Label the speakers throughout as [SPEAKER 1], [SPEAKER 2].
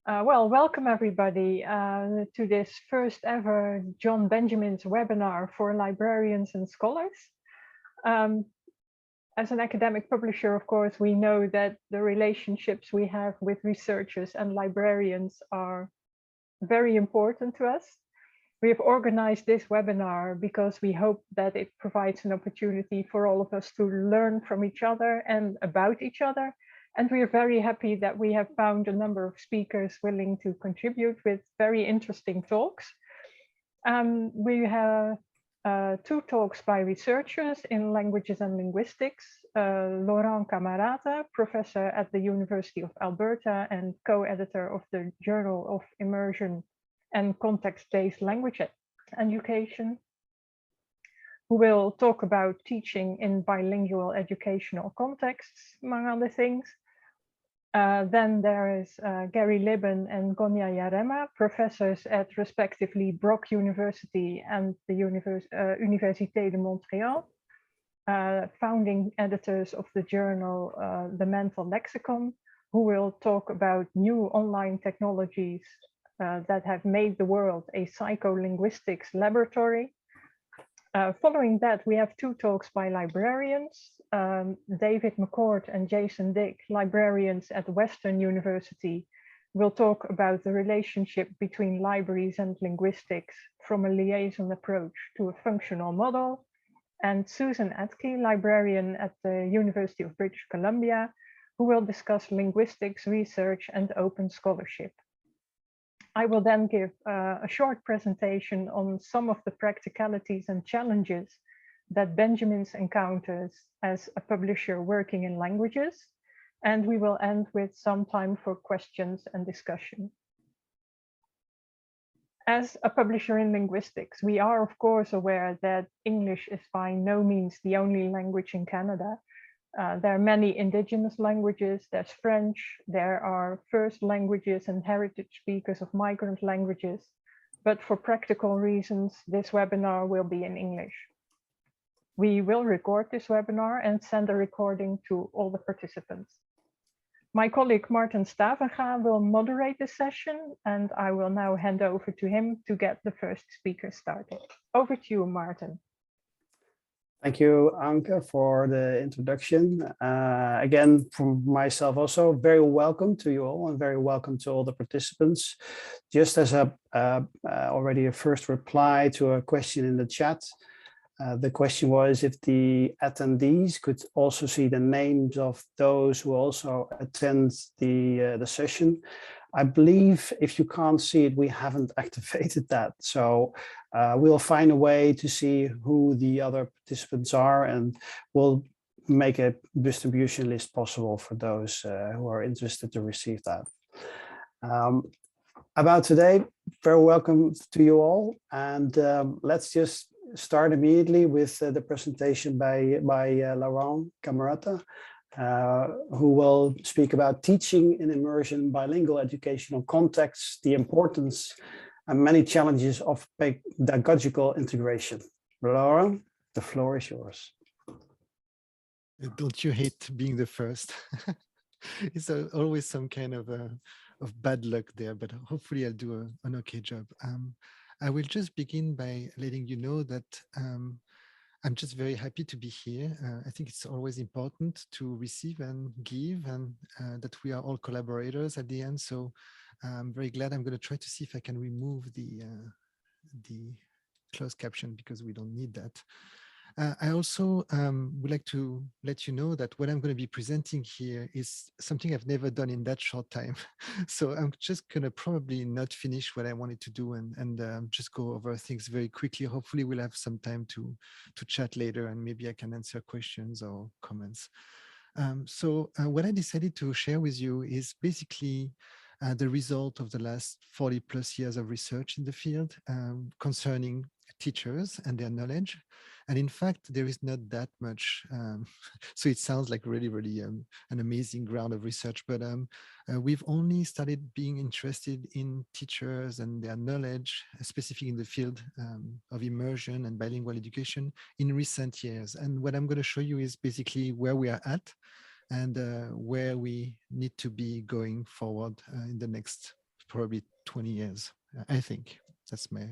[SPEAKER 1] Well, welcome everybody to this first ever John Benjamin's webinar for librarians and scholars. Um, as an academic publisher, of course, we know that the relationships we have with researchers and librarians are very important to us. We have organized this webinar because we hope that it provides an opportunity for all of us to learn from each other and about each other. And we are very happy that we have found a number of speakers willing to contribute with very interesting talks. We have two talks by researchers in languages and linguistics. Laurent Cammarata, professor at the University of Alberta and co-editor of the Journal of Immersion and Context-Based Language Education, who will talk about teaching in bilingual educational contexts, among other things. Then there is Gary Libben and Gonia Jarema, professors at respectively Brock University and the Université de Montréal, founding editors of the journal The Mental Lexicon, who will talk about new online technologies that have made the world a psycholinguistics laboratory. Following that, we have two talks by librarians, David McCord and Jason Dyck, librarians at Western University, will talk about the relationship between libraries and linguistics from a liaison approach to a functional model. And Susan Atkey, librarian at the University of British Columbia, who will discuss linguistics research and open scholarship. I will then give a short presentation on some of the practicalities and challenges that Benjamin's encounters as a publisher working in languages. And we will end with some time for questions and discussion. As a publisher in linguistics, we are of course aware that English is by no means the only language in Canada. There are many indigenous languages, there's French, there are first languages and heritage speakers of migrant languages, but for practical reasons, this webinar will be in English. We will record this webinar and send a recording to all the participants. My colleague Marten Stavenga will moderate the session, and I will now hand over to him to get the first speaker started. Over to you, Marten.
[SPEAKER 2] Thank you, Anke, for the introduction. Again, from myself also, very welcome to you all and very welcome to all the participants. Just as already a first reply to a question in the chat, the question was if the attendees could also see the names of those who also attend the session. I believe if you can't see it, we haven't activated that. So we'll find a way to see who the other participants are, and we'll make a distribution list possible for those who are interested to receive that. About today, very welcome to you all. And let's just start immediately with the presentation by Laurent Cammarata, who will speak about teaching in immersion bilingual educational contexts, the importance and many challenges of pedagogical integration. Laurent, the floor is yours.
[SPEAKER 3] Don't you hate being the first? It's always some kind of bad luck there, but hopefully I'll do an okay job. I will just begin by letting you know that I'm just very happy to be here. I think it's always important to receive and give, and that we are all collaborators at the end. So I'm very glad. I'm going to try to see if I can remove the closed caption because we don't need that. I also would like to let you know that what I'm going to be presenting here is something I've never done in that short time. So I'm just going to probably not finish what I wanted to do and just go over things very quickly. Hopefully we'll have some time to chat later, and maybe I can answer questions or comments. So what I decided to share with you is basically the result of the last 40 plus years of research in the field concerning teachers and their knowledge. And in fact, there is not that much. So it sounds like really an amazing ground of research, but we've only started being interested in teachers and their knowledge, specifically in the field of immersion and bilingual education in recent years. And what I'm going to show you is basically where we are at and where we need to be going forward in the next probably 20 years, I think. That's my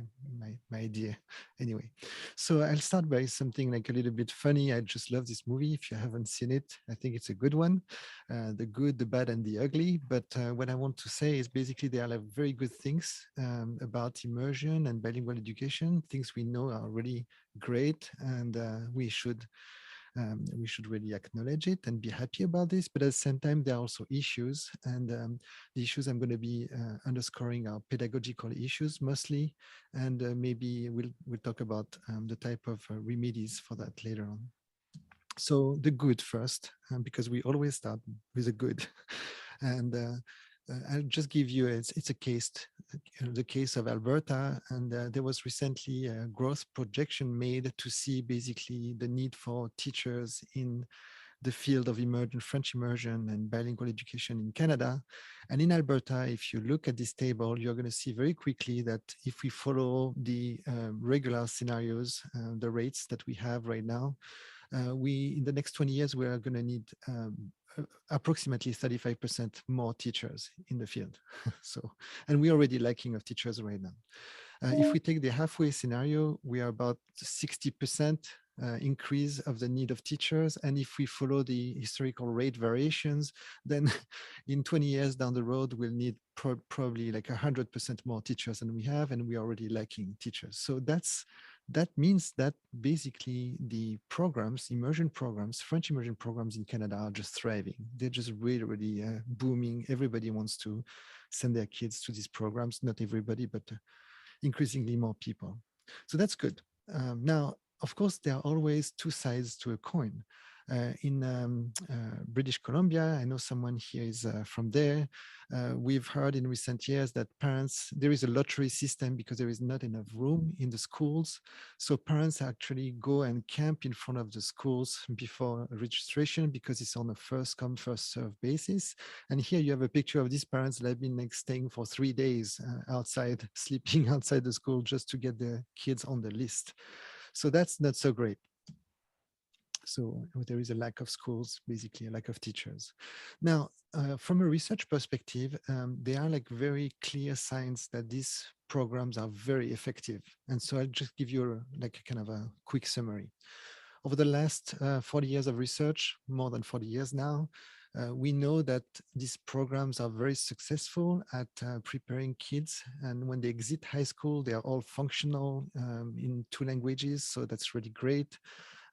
[SPEAKER 3] idea. Anyway, so I'll start by something like a little bit funny. I just love this movie. If you haven't seen it, I think it's a good one. The good, the bad, and the ugly. But what I want to say is basically there are like very good things about immersion and bilingual education, things we know are really great, and we should really acknowledge it and be happy about this. But at the same time, there are also issues, and the issues I'm going to be underscoring are pedagogical issues mostly, and maybe we'll talk about the type of remedies for that later on. So the good first, because we always start with the good, and I'll just give you it's a case, the case of Alberta, and there was recently a growth projection made to see basically the need for teachers in the field of French immersion and bilingual education in Canada. And in Alberta, if you look at this table, you're going to see very quickly that if we follow the regular scenarios, the rates that we have right now, in the next 20 years, we are going to need approximately 35% more teachers in the field. So, and we're already lacking of teachers right now. If we take the halfway scenario, we are about 60% increase of the need of teachers. And if we follow the historical rate variations, then in 20 years down the road, we'll need probably like 100% more teachers than we have, and we're already lacking teachers. So that means that basically the programs, immersion programs, French immersion programs in Canada are just thriving. They're just really, really booming. Everybody wants to send their kids to these programs. Not everybody, but increasingly more people. So that's good. Now, of course, there are always two sides to a coin. In British Columbia, I know someone here is from there. We've heard in recent years that there is a lottery system because there is not enough room in the schools. So parents actually go and camp in front of the schools before registration because it's on a first come, first serve basis. And here you have a picture of these parents that have been like staying for 3 days outside, sleeping outside the school just to get their kids on the list. So that's not so great. So there is a lack of schools, basically a lack of teachers. Now, from a research perspective, there are like very clear signs that these programs are very effective. And so I'll just give you like a kind of a quick summary. Over the last 40 years of research, more than 40 years now, we know that these programs are very successful at preparing kids. And when they exit high school, they are all functional in 2 languages. So that's really great.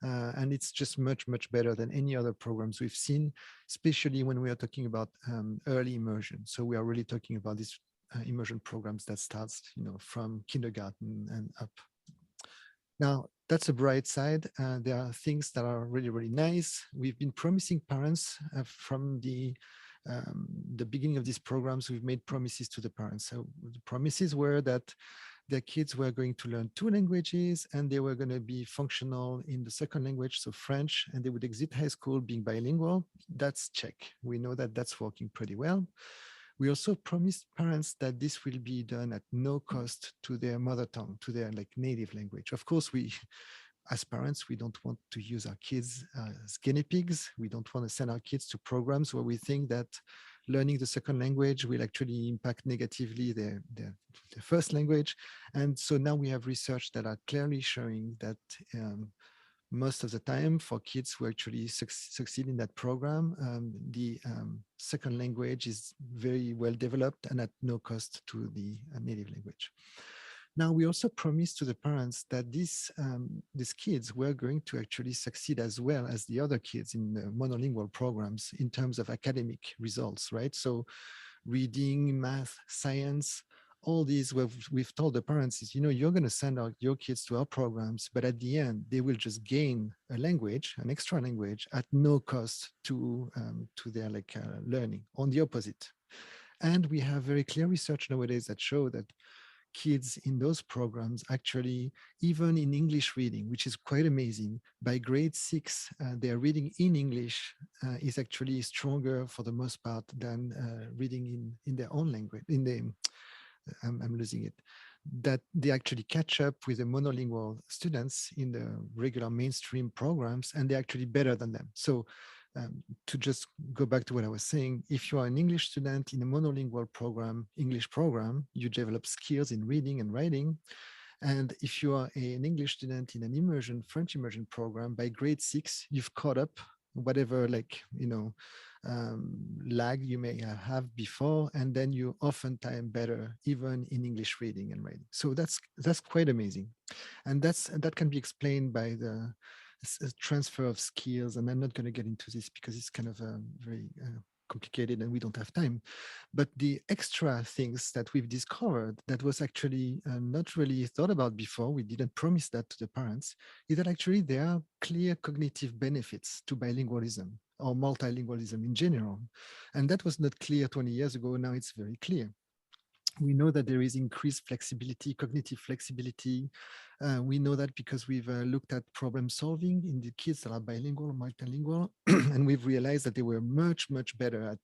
[SPEAKER 3] And it's just much, much better than any other programs we've seen, especially when we are talking about early immersion. So we are really talking about these immersion programs that starts, from kindergarten and up. Now, that's a bright side. There are things that are really, really nice. We've been promising parents from the beginning of these programs. We've made promises to the parents. So the promises were that their kids were going to learn 2 languages and they were going to be functional in the second language, so French, and they would exit high school being bilingual. That's check. We know that that's working pretty well. We also promised parents that this will be done at no cost to their mother tongue, to their like native language. Of course, as parents, we don't want to use our kids as guinea pigs. We don't want to send our kids to programs where we think that learning the second language will actually impact negatively their first language. And so now we have research that are clearly showing that most of the time for kids who actually succeed in that program, the second language is very well developed and at no cost to the native language. Now, we also promised to the parents that these kids were going to actually succeed as well as the other kids in the monolingual programs in terms of academic results, right? So reading, math, science, all these we've told the parents is, you're going to send out your kids to our programs, but at the end, they will just gain a language, an extra language at no cost to their learning, on the opposite. And we have very clear research nowadays that show that kids in those programs actually, even in English reading, which is quite amazing, by grade 6, their reading in English is actually stronger for the most part than reading in their own language. I'm losing it. That they actually catch up with the monolingual students in the regular mainstream programs, and they're actually better than them. So to just go back to what I was saying, if you are an English student in a monolingual program, English program, you develop skills in reading and writing. And if you are an English student in an immersion, French immersion program, by grade 6, you've caught up whatever lag you may have before, and then you oftentimes better even in English reading and writing. So that's quite amazing. And that can be explained by the transfer of skills. And I'm not going to get into this because it's kind of very complicated and we don't have time. But the extra things that we've discovered that was actually not really thought about before, we didn't promise that to the parents, is that actually there are clear cognitive benefits to bilingualism or multilingualism in general. And that was not clear 20 years ago. Now it's very clear. We know that there is increased flexibility, cognitive flexibility. We know that because we've looked at problem solving in the kids that are bilingual or multilingual, and we've realized that they were much, much better at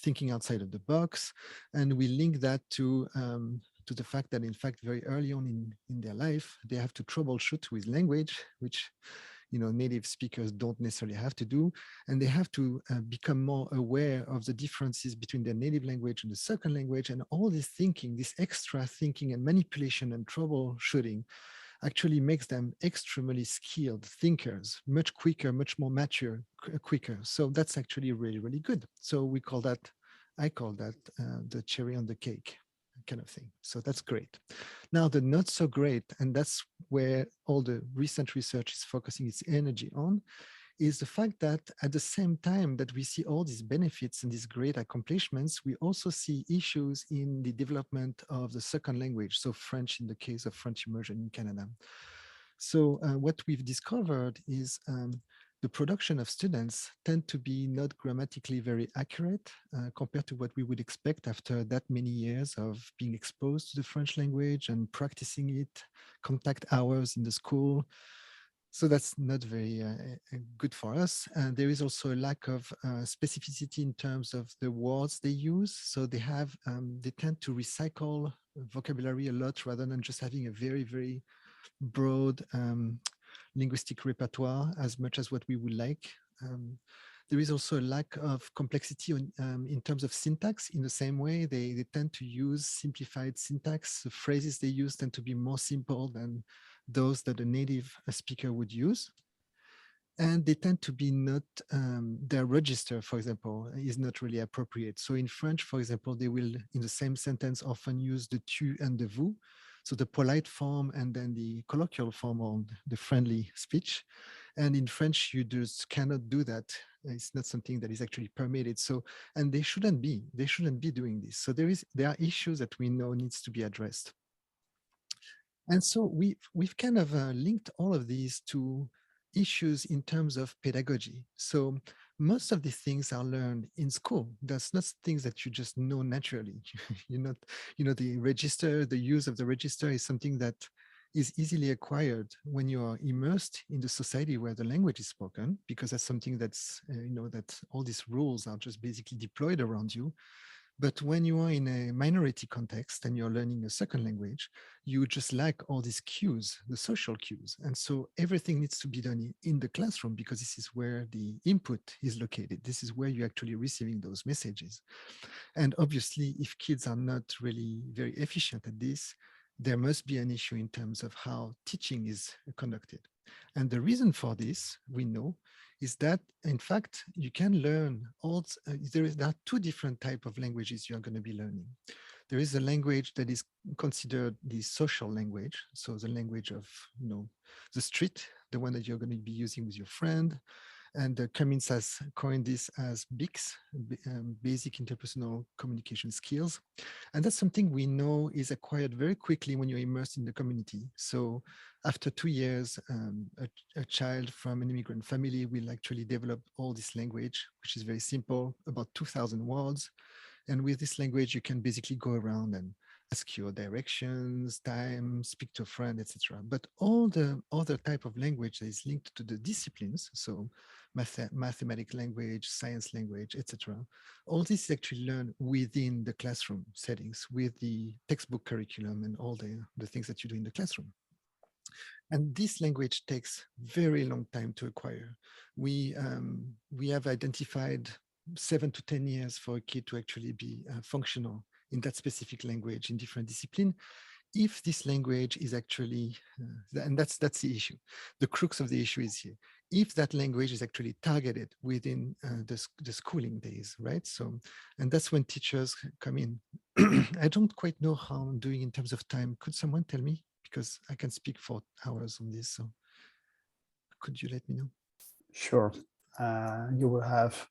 [SPEAKER 3] thinking outside of the box. And we link that to the fact that, in fact, very early on in their life, they have to troubleshoot with language, which native speakers don't necessarily have to do, and they have to become more aware of the differences between their native language and the second language, and all this thinking, this extra thinking and manipulation and troubleshooting actually makes them extremely skilled thinkers, much quicker, much more mature, quicker. So that's actually really, really good. So I call that the cherry on the cake kind of thing. So that's great. Now, the not so great, and that's where all the recent research is focusing its energy on, is the fact that at the same time that we see all these benefits and these great accomplishments, we also see issues in the development of the second language, so French in the case of French immersion in Canada. So what we've discovered is the production of students tend to be not grammatically very accurate compared to what we would expect after that many years of being exposed to the French language and practicing it, contact hours in the school. So that's not very good for us. And there is also a lack of specificity in terms of the words they use. So they tend to recycle vocabulary a lot rather than just having a very, very broad linguistic repertoire as much as what we would like. There is also a lack of complexity in terms of syntax. In the same way, they tend to use simplified syntax. The phrases they use tend to be more simple than those that a native speaker would use. And they tend to be not, their register, for example, is not really appropriate. So in French, for example, they will, in the same sentence, often use the tu and the vous. So the polite form and then the colloquial form on the friendly speech. And in French, you just cannot do that. It's not something that is actually permitted. So, and they shouldn't be doing this. So there are issues that we know needs to be addressed. And so we've kind of linked all of these to issues in terms of pedagogy. So most of these things are learned in school. That's not things that you just know naturally. The register, the use of the register is something that is easily acquired when you are immersed in the society where the language is spoken, because that's something that's, that all these rules are just basically deployed around you. But when you are in a minority context and you're learning a second language, you just lack all these cues, the social cues. And so everything needs to be done in the classroom because this is where the input is located. This is where you're actually receiving those messages. And obviously, if kids are not really very efficient at this, there must be an issue in terms of how teaching is conducted. And the reason for this, we know, is that, in fact, you can learn there are two different types of languages you're going to be learning. There is a language that is considered the social language, so the language of the street, the one that you're going to be using with your friend. And Cummins has coined this as BICS, basic interpersonal communication skills. And that's something we know is acquired very quickly when you're immersed in the community. So after 2 years, a child from an immigrant family will actually develop all this language, which is very simple, about 2,000 words. And with this language, you can basically go around and ask your directions, time, speak to a friend, etc. But all the other type of language that is linked to the disciplines, so mathematical language, science language, etc. All this is actually learned within the classroom settings with the textbook curriculum and all the things that you do in the classroom. And this language takes very long time to acquire. We have identified 7 to 10 years for a kid to actually be functional in that specific language in different discipline. If this language is actually, and that's the issue, the crux of the issue is here. If that language is actually targeted within the schooling days, right? So, and that's when teachers come in. I don't quite know how I'm doing in terms of time. Could someone tell me? Because I can speak for hours on this. So could you let me know?
[SPEAKER 2] Sure. You will have,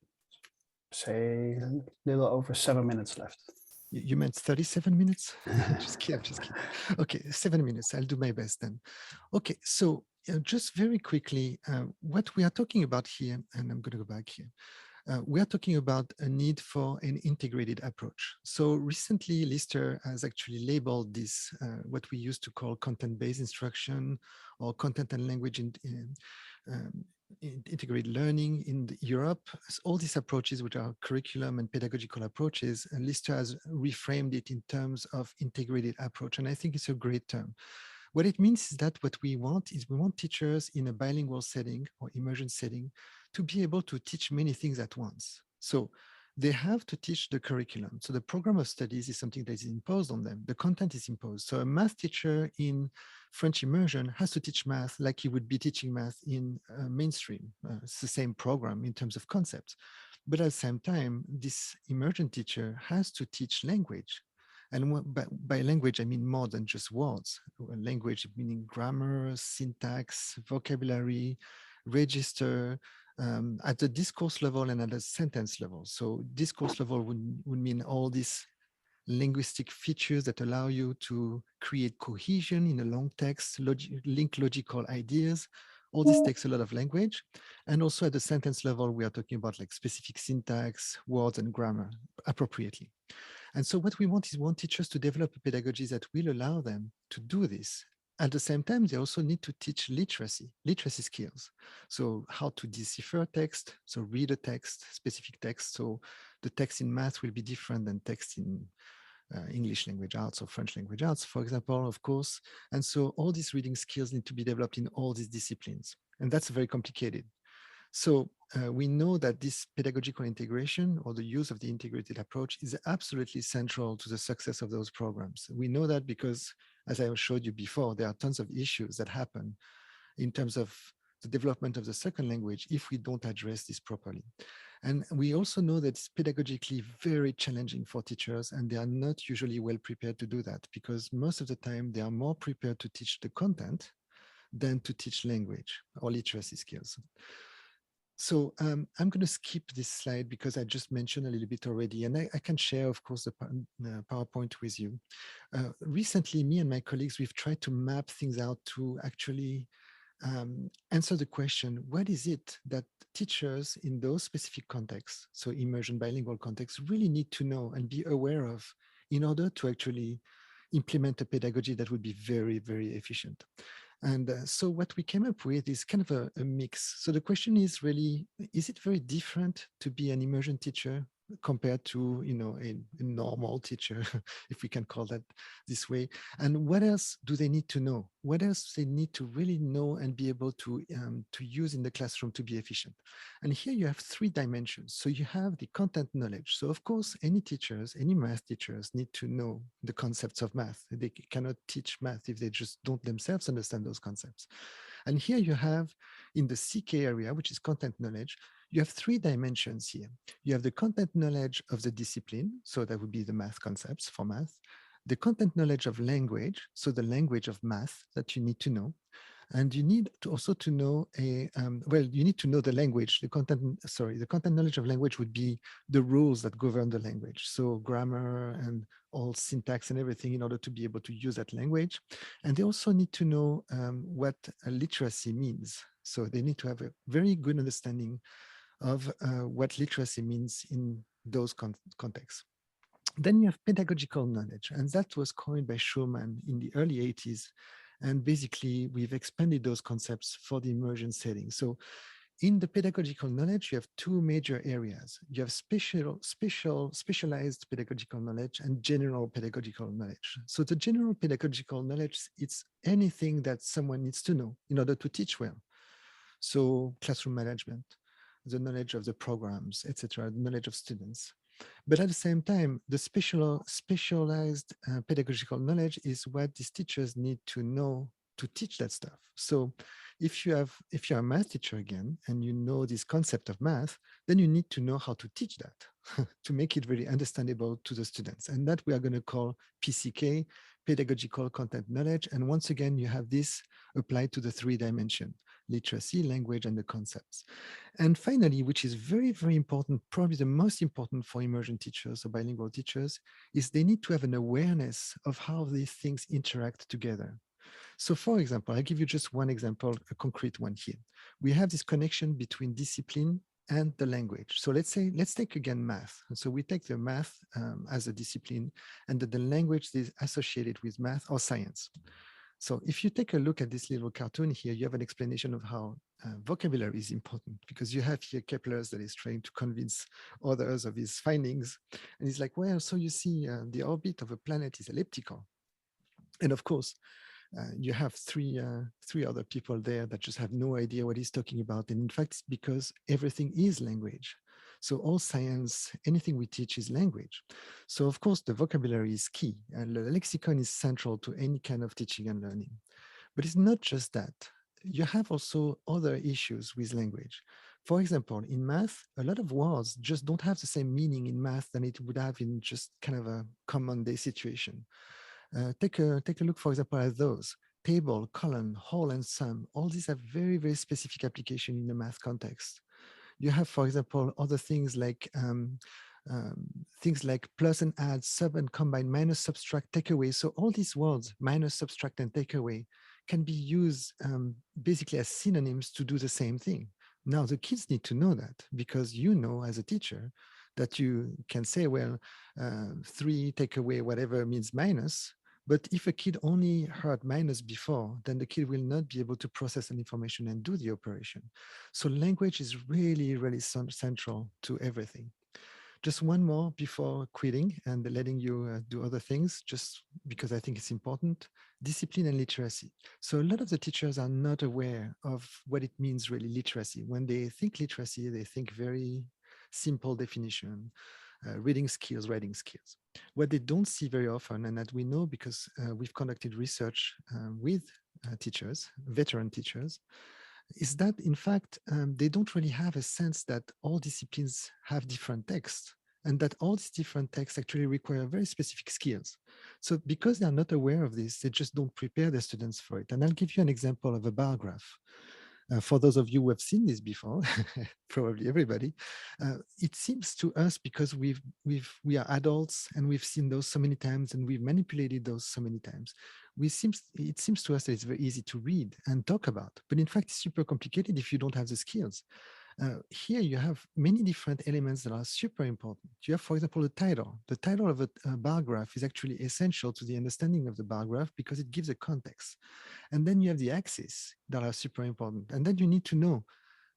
[SPEAKER 2] say, a little over 7 minutes left.
[SPEAKER 3] You meant 37 minutes? Just kidding, just kidding. Okay, 7 minutes. I'll do my best then. Okay, so just very quickly, what we are talking about here, and I'm going to go back here. We are talking about a need for an integrated approach. So recently, Lister has actually labeled this, what we used to call content-based instruction or content and language integrated learning in Europe. All these approaches, which are curriculum and pedagogical approaches, and Lister has reframed it in terms of integrated approach. And I think it's a great term. What it means is that what we want is we want teachers in a bilingual setting or immersion setting to be able to teach many things at once. So they have to teach the curriculum. So the program of studies is something that is imposed on them. The content is imposed. So a math teacher in French immersion has to teach math like he would be teaching math in mainstream. It's the same program in terms of concepts. But at the same time, this immersion teacher has to teach language. And by language, I mean more than just words. Language meaning grammar, syntax, vocabulary, register, at the discourse level and at the sentence level. So discourse level would mean all these linguistic features that allow you to create cohesion in a long text, link logical ideas. All this takes a lot of language. And also at the sentence level, we are talking about like specific syntax, words, and grammar appropriately. And so what we want is teachers to develop a pedagogy that will allow them to do this. At the same time, they also need to teach literacy skills. So how to decipher text, so read a text, specific text. So the text in math will be different than text in English language arts or French language arts, for example, of course. And so all these reading skills need to be developed in all these disciplines. And that's very complicated. So we know that this pedagogical integration or the use of the integrated approach is absolutely central to the success of those programs. We know that because, as I showed you before, there are tons of issues that happen in terms of the development of the second language if we don't address this properly. And we also know that it's pedagogically very challenging for teachers, and they are not usually well prepared to do that because most of the time they are more prepared to teach the content than to teach language or literacy skills. So I'm going to skip this slide because I just mentioned a little bit already, and I can share, of course, the PowerPoint with you. Recently, me and my colleagues, we've tried to map things out to actually answer the question, what is it that teachers in those specific contexts, so immersion bilingual contexts, really need to know and be aware of in order to actually implement a pedagogy that would be very, very efficient. And so what we came up with is kind of a mix. So the question is really, is it very different to be an immersion teacher compared to, you know, a normal teacher, if we can call that this way? And what else do they need to know? What else they need to really know and be able to use in the classroom to be efficient? And here you have 3 dimensions. So you have the content knowledge. So of course, any teachers, any math teachers need to know the concepts of math. They cannot teach math if they just don't themselves understand those concepts. And here you have in the CK area, which is content knowledge, you have 3 dimensions here. You have the content knowledge of the discipline. So that would be the math concepts for math. The content knowledge of language. So the language of math that you need to know. And you need to also to know you need to know the language, the content knowledge of language would be the rules that govern the language. So grammar and all syntax and everything in order to be able to use that language. And they also need to know what literacy means. So they need to have a very good understanding of what literacy means in those contexts. Then you have pedagogical knowledge, and that was coined by Schumann in the early 80s. And basically, we've expanded those concepts for the immersion setting. So In the pedagogical knowledge, you have two major areas. You have specialized pedagogical knowledge and general pedagogical knowledge. So the general pedagogical knowledge, it's anything that someone needs to know in order to teach well. So classroom management, the knowledge of the programs, etc., the knowledge of students. But at the same time, the specialized pedagogical knowledge is what these teachers need to know to teach that stuff. So if you're a math teacher again, and you know this concept of math, then you need to know how to teach that to make it very understandable to the students. And that we are going to call PCK, pedagogical content knowledge. And once again, you have this applied to the 3 dimension, literacy, language, and the concepts. And finally, which is very, very important, probably the most important for immersion teachers or bilingual teachers, is they need to have an awareness of how these things interact together. So for example, I'll give you just one example, a concrete one here. We have this connection between discipline and the language. So let's take again math. And so we take the math as a discipline, and the language is associated with math or science. So if you take a look at this little cartoon here, you have an explanation of how vocabulary is important, because you have here Kepler's that is trying to convince others of his findings. And he's like, well, so you see the orbit of a planet is elliptical. And of course, you have three other people there that just have no idea what he's talking about. And in fact, it's because everything is language. So all science, anything we teach is language. So of course, the vocabulary is key, and the lexicon is central to any kind of teaching and learning. But it's not just that. You have also other issues with language. For example, in math, a lot of words just don't have the same meaning in math than it would have in just kind of a common day situation. Take a look, for example, at those. Table, column, whole, and sum. All these have very, very specific application in the math context. You have, for example, other things like plus and add, sub and combine, minus, subtract, take away. So all these words, minus, subtract, and take away, can be used basically as synonyms to do the same thing. Now, the kids need to know that, because you know as a teacher that you can say, well, 3 take away whatever means minus. But if a kid only heard minus before, then the kid will not be able to process an information and do the operation. So language is really, really central to everything. Just one more before quitting and letting you do other things, just because I think it's important: discipline and literacy. So a lot of the teachers are not aware of what it means really, literacy. When they think literacy, they think very simple definition, reading skills, writing skills. What they don't see very often, and that we know because we've conducted research with teachers, veteran teachers, is that in fact, they don't really have a sense that all disciplines have different texts, and that all these different texts actually require very specific skills. So because they're not aware of this, they just don't prepare their students for it. And I'll give you an example of a bar graph. For those of you who have seen this before, probably everybody, it seems to us, because we are adults and we've seen those so many times and we've manipulated those so many times, it seems to us that it's very easy to read and talk about, but in fact, it's super complicated if you don't have the skills. Here you have many different elements that are super important. You have, for example, the title. The title of a bar graph is actually essential to the understanding of the bar graph because it gives a context. And then you have the axes that are super important. And then you need to know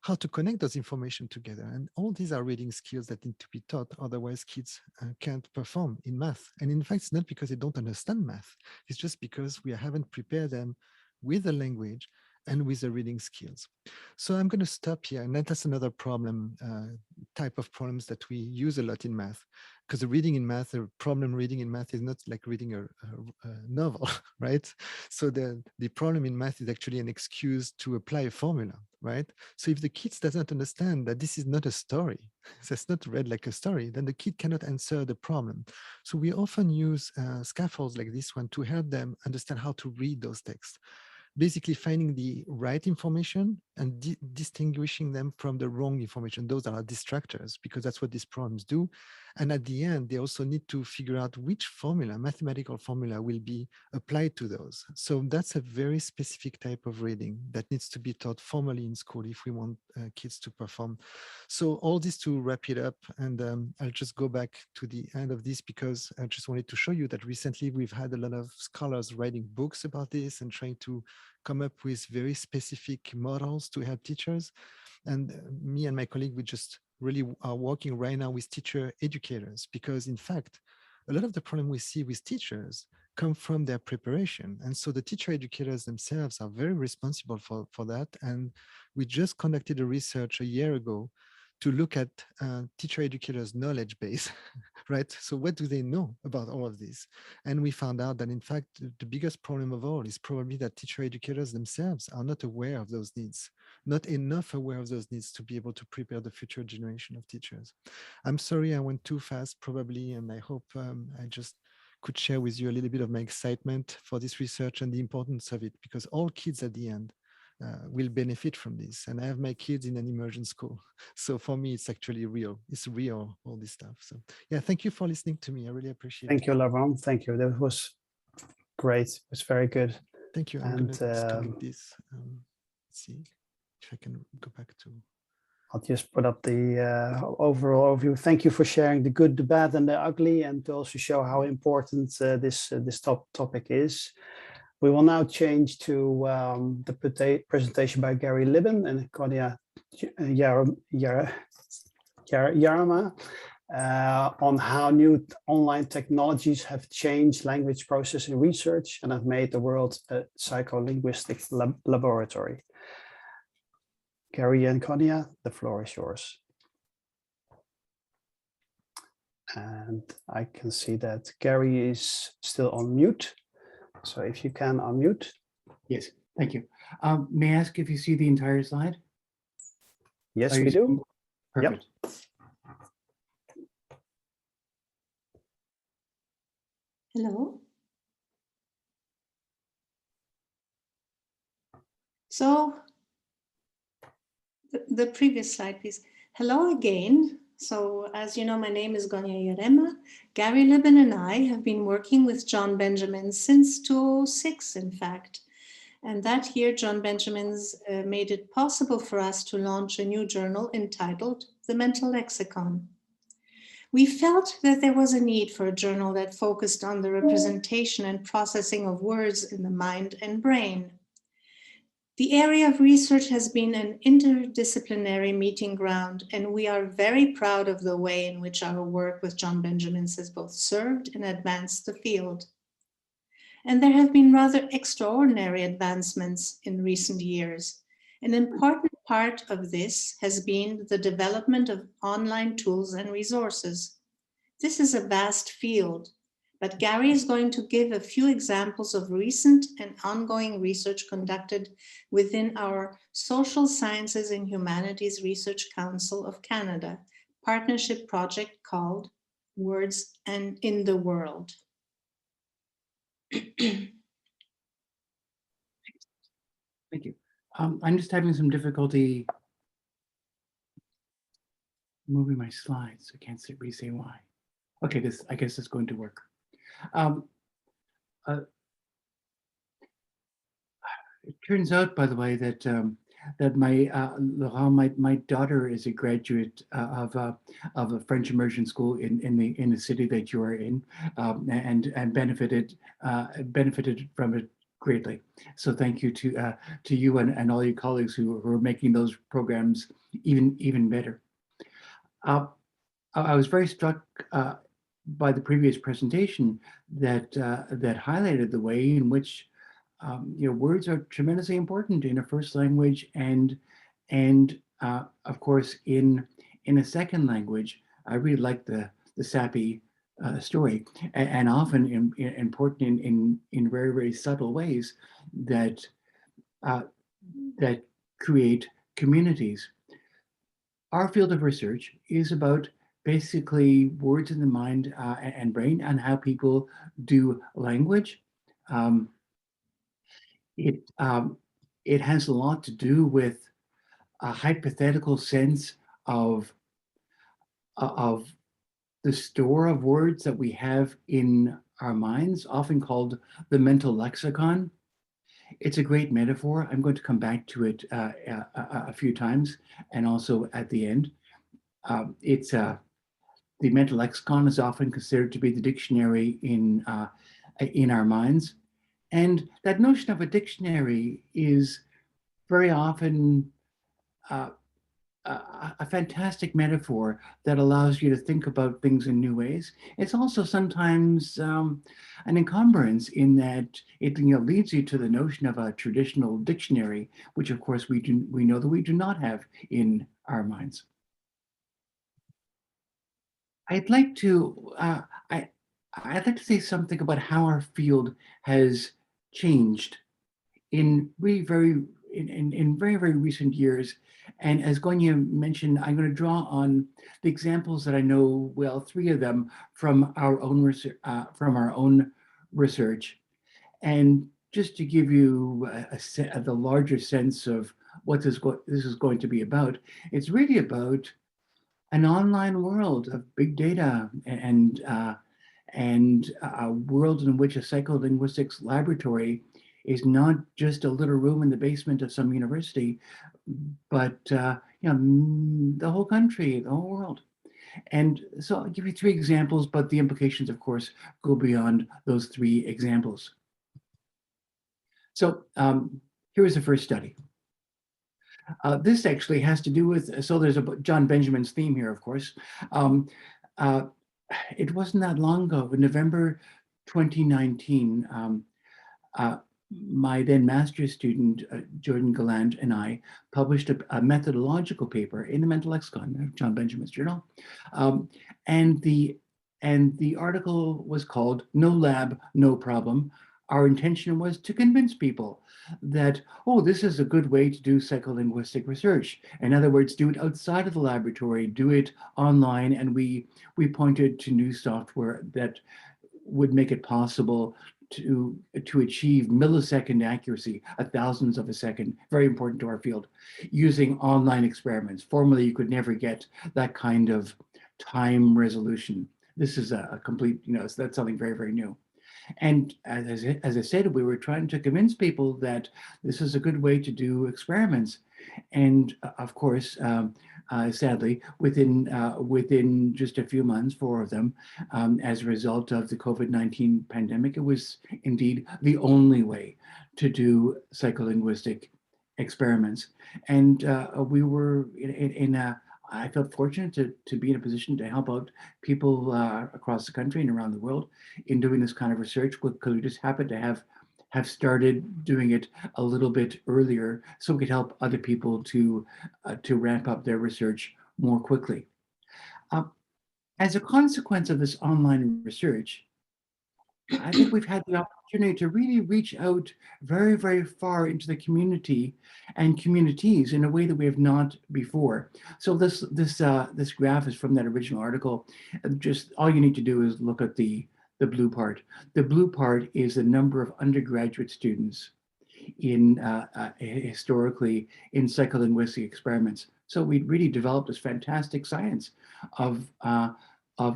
[SPEAKER 3] how to connect those information together. And all these are reading skills that need to be taught. Otherwise, kids can't perform in math. And in fact, it's not because they don't understand math. It's just because we haven't prepared them with the language and with the reading skills. So I'm going to stop here. And that's another problem, type of problems that we use a lot in math. Because the reading in math, the problem reading in math is not like reading a novel, right? So the problem in math is actually an excuse to apply a formula, right? So if the kid doesn't understand that this is not a story, so it's not read like a story, then the kid cannot answer the problem. So we often use scaffolds like this one to help them understand how to read those texts. Basically finding the right information and distinguishing them from the wrong information. Those are distractors, because that's what these problems do. And at the end, they also need to figure out which formula, mathematical formula, will be applied to those. So that's a very specific type of reading that needs to be taught formally in school if we want kids to perform. So all this to wrap it up, and I'll just go back to the end of this, because I just wanted to show you that recently we've had a lot of scholars writing books about this and trying to come up with very specific models to help teachers. And me and my colleague, we just really are working right now with teacher educators, because in fact, a lot of the problem we see with teachers come from their preparation. And so the teacher educators themselves are very responsible for that. And we just conducted a research a year ago to look at teacher educators' knowledge base, right? So what do they know about all of this? And we found out that in fact, the biggest problem of all is probably that teacher educators themselves are not aware of those needs, not enough aware of those needs to be able to prepare the future generation of teachers. I'm sorry I went too fast probably, and I hope I just could share with you a little bit of my excitement for this research and the importance of it, because all kids at the end will benefit from this. And I have my kids in an immersion school. So for me, it's actually real. It's real, all this stuff. So yeah, thank you for listening to me. I really appreciate it.
[SPEAKER 2] Thank you, Laurent. Thank you. That was great. It was very good.
[SPEAKER 3] Thank you. I'm going to disconnect this. Let's see if I can go back to.
[SPEAKER 2] I'll just put up the overall overview. Thank you for sharing the good, the bad, and the ugly, and to also show how important this topic is. We will now change to the presentation by Gary Libben and Gonia Jarema on how new online technologies have changed language processing research and have made the world a psycholinguistic laboratory. Gary and Gonia, the floor is yours. And I can see that Gary is still on mute. So if you can unmute.
[SPEAKER 4] Yes, thank you. May I ask if you see the entire slide?
[SPEAKER 2] Yes, we do.
[SPEAKER 4] Perfect.
[SPEAKER 2] Yep.
[SPEAKER 5] Hello. So the previous slide, please. Hello again. So as you know, my name is Gonia Jarema. Gary Libben and I have been working with John Benjamin since 2006, in fact. And that year, John Benjamin's made it possible for us to launch a new journal entitled The Mental Lexicon. We felt that there was a need for a journal that focused on the representation and processing of words in the mind and brain. The area of research has been an interdisciplinary meeting ground, and we are very proud of the way in which our work with John Benjamin has both served and advanced the field. And there have been rather extraordinary advancements in recent years. An important part of this has been the development of online tools and resources. This is a vast field, but Gary is going to give a few examples of recent and ongoing research conducted within our Social Sciences and Humanities Research Council of Canada partnership project called Words and in the World.
[SPEAKER 4] Thank you. I'm just having some difficulty moving my slides. I can't really say why. Okay, I guess it's going to work. It turns out, by the way, that that Laurent, my daughter is a graduate of a French immersion school in the city that you are in, and benefited from it greatly. So thank you to you and all your colleagues who are making those programs even better. I was very struck by the previous presentation that highlighted the way in which words are tremendously important in a first language and of course in a second language. I really like the sappy story, and often important in very, very subtle ways that that create communities. Our field of research is about basically words in the mind and brain and how people do language. It has a lot to do with a hypothetical sense of the store of words that we have in our minds, often called the mental lexicon. It's a great metaphor. I'm going to come back to it a few times, and also at the end. The mental lexicon is often considered to be the dictionary in our minds. And that notion of a dictionary is very often a fantastic metaphor that allows you to think about things in new ways. It's also sometimes an encumbrance in that it leads you to the notion of a traditional dictionary, which of course we know that we do not have in our minds. I'd like to I'd like to say something about how our field has changed in very recent years. And as Gonia mentioned, I'm going to draw on the examples that I know well, three of them from our own research, and just to give you the larger sense of what this is going to be about. It's really about an online world of big data and a world in which a psycholinguistics laboratory is not just a little room in the basement of some university, but the whole country, the whole world. And so I'll give you three examples, but the implications, of course, go beyond those three examples. So here is the first study. This actually has to do with, so there's a John Benjamin's theme here, of course. It wasn't that long ago, in November 2019, my then master's student, Jordan Galland, and I published a methodological paper in the Mental Lexicon, John Benjamin's journal. And the article was called "No Lab, No Problem." Our intention was to convince people that, oh, this is a good way to do psycholinguistic research. In other words, do it outside of the laboratory, do it online. And we pointed to new software that would make it possible to achieve millisecond accuracy, thousandths of a second, very important to our field, using online experiments. Formerly, you could never get that kind of time resolution. This is a complete, so that's something very, very new. And as I said, we were trying to convince people that this is a good way to do experiments. And of course, sadly, within just a few months, 4 of them, as a result of the COVID-19 pandemic, it was indeed the only way to do psycholinguistic experiments. And we were I felt fortunate to be in a position to help out people across the country and around the world in doing this kind of research, because we just happened to have started doing it a little bit earlier, so we could help other people to ramp up their research more quickly. As a consequence of this online research, I think we've had the opportunity to really reach out very, very far into the community and communities in a way that we have not before. So this graph is from that original article. Just all you need to do is look at the blue part. The blue part is the number of undergraduate students in historically in psycholinguistic experiments. So we really developed this fantastic science of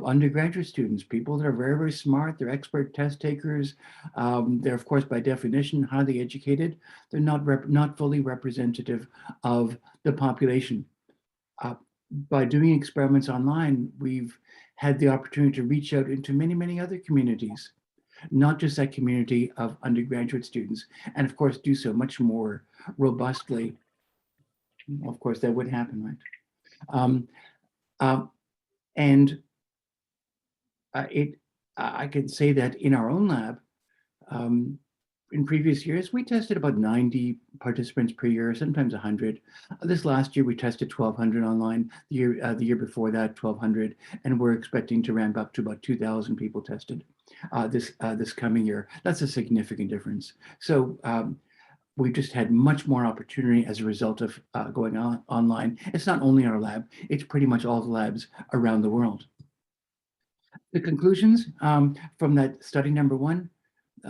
[SPEAKER 4] undergraduate students, people that are very, very smart. They're expert test takers. They're, of course, by definition, highly educated. They're not fully representative of the population. By doing experiments online, we've had the opportunity to reach out into many, many other communities, not just that community of undergraduate students, and of course, do so much more robustly. Of course, that would happen, right? I can say that in our own lab, in previous years, we tested about 90 participants per year, sometimes 100. This last year, we tested 1,200 online. The year before that, 1,200, and we're expecting to ramp up to about 2,000 people tested this coming year. That's a significant difference. So we've just had much more opportunity as a result of going online. It's not only our lab; it's pretty much all the labs around the world. The conclusions from that study number 1,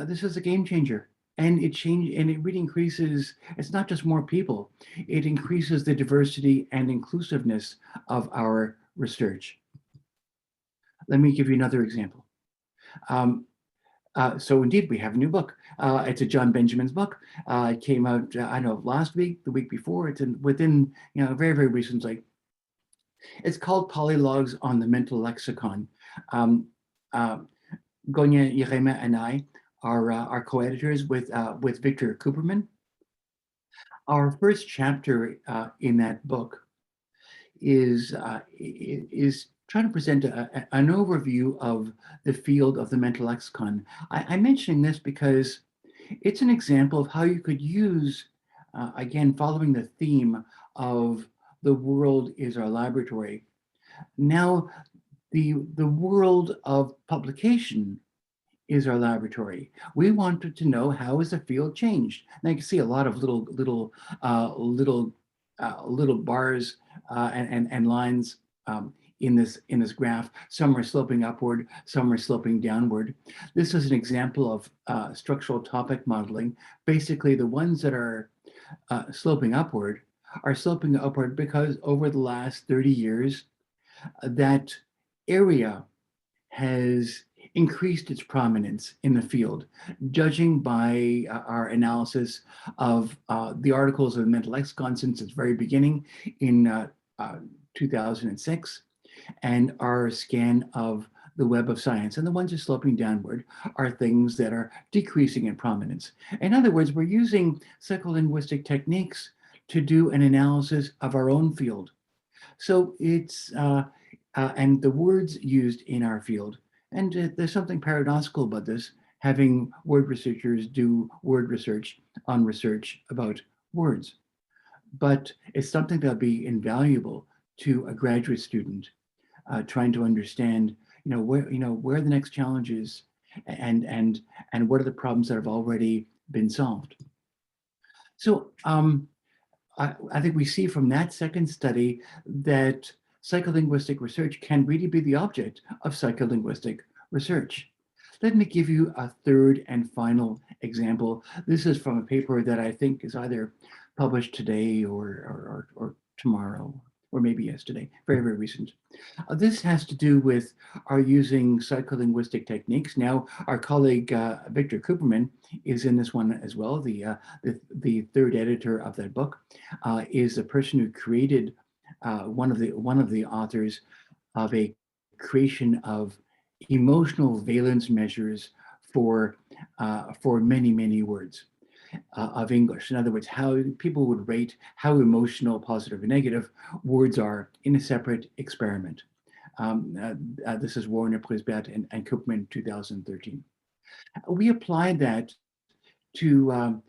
[SPEAKER 4] this is a game changer, and it really increases. It's not just more people; it increases the diversity and inclusiveness of our research. Let me give you another example. So indeed, we have a new book. It's a John Benjamin's book. It came out, I know, last week, the week before. It's within, very, very recently. It's called Polylogs on the Mental Lexicon. Gonia, Jarema, and I our co-editors with Victor Cooperman. Our first chapter in that book is trying to present an overview of the field of the mental lexicon. I'm mentioning this because it's an example of how you could use, again, following the theme of the world is our laboratory. Now, the world of publication is our laboratory. We wanted to know, how has the field changed? And I can see a lot of little bars and lines in this graph. Some are sloping upward, some are sloping downward. This is an example of structural topic modeling. Basically, the ones that are sloping upward are sloping upward because over the last 30 years, that area has increased its prominence in the field, judging by our analysis of the articles of the mental lexicon since its very beginning in 2006, and our scan of the web of science. And the ones that are sloping downward are things that are decreasing in prominence. In other words, we're using psycholinguistic techniques to do an analysis of our own field. So it's, and the words used in our field. And there's something paradoxical about this, having word researchers do word research on research about words. But it's something that'll be invaluable to a graduate student trying to understand, where the next challenge is, and what are the problems that have already been solved. So I think we see from that second study that psycholinguistic research can really be the object of psycholinguistic research. Let me give you a third and final example. This is from a paper that I think is either published today or tomorrow, or maybe yesterday, very, very recent. This has to do with our using psycholinguistic techniques. Now, our colleague Victor Cooperman is in this one as well. The third editor of that book is the person who created one of the authors of a creation of emotional valence measures for many words of English. In other words, how people would rate how emotional, positive or negative words are in a separate experiment. This is Warner, Prisbert, and Cooperman, 2013. We applied that to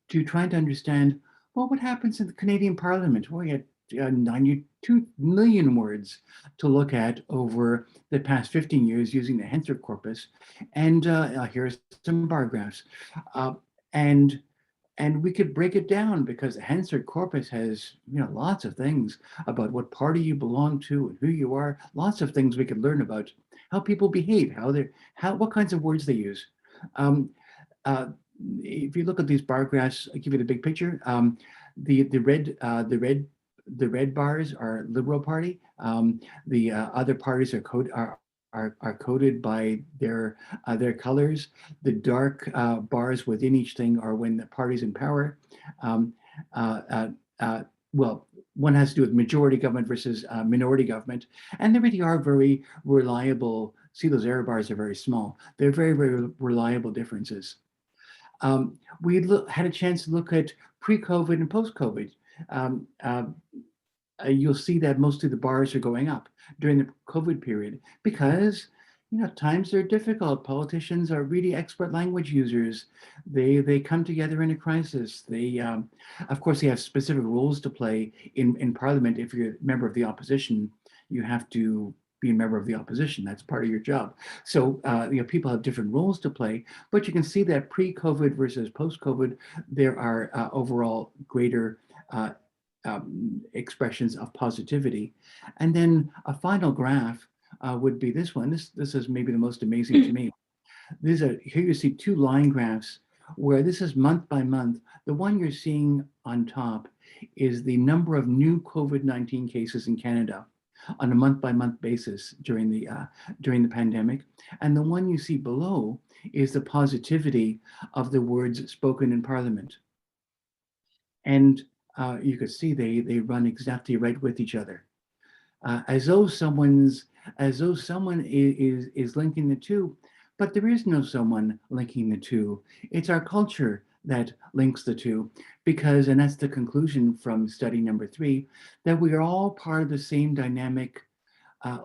[SPEAKER 4] trying to understand, well, what happens in the Canadian Parliament? Well, we had 92 million words to look at over the past 15 years using the Hansard corpus. And here's some bar graphs. And we could break it down because the Hansard corpus has lots of things about what party you belong to and who you are. Lots of things we could learn about how people behave, what kinds of words they use. If you look at these bar graphs, I'll give you the big picture. The red bars are Liberal Party. The other parties are coded by their colors. The dark bars within each thing are when the party's in power. Well, one has to do with majority government versus minority government, and they really are very reliable. See, those error bars are very small. They're very, very reliable differences. We had a chance to look at pre-COVID and post-COVID. You'll see that most of the bars are going up during the COVID period because times are difficult. Politicians are really expert language users. They come together in a crisis. They, of course, they have specific roles to play in Parliament. If you're a member of the opposition, you have to be a member of the opposition. That's part of your job. So people have different roles to play, but you can see that pre-COVID versus post-COVID, there are overall greater expressions of positivity. And then a final graph would be this one. This is maybe the most amazing to me. Here you see two line graphs where this is month by month. The one you're seeing on top is the number of new COVID-19 cases in Canada on a month-by-month basis during the pandemic. And the one you see below is the positivity of the words spoken in Parliament. And you could see they run exactly right with each other, as though someone is linking the two. But there is no someone linking the two. It's our culture that links the two, because, and that's the conclusion from study number 3, that we are all part of the same dynamic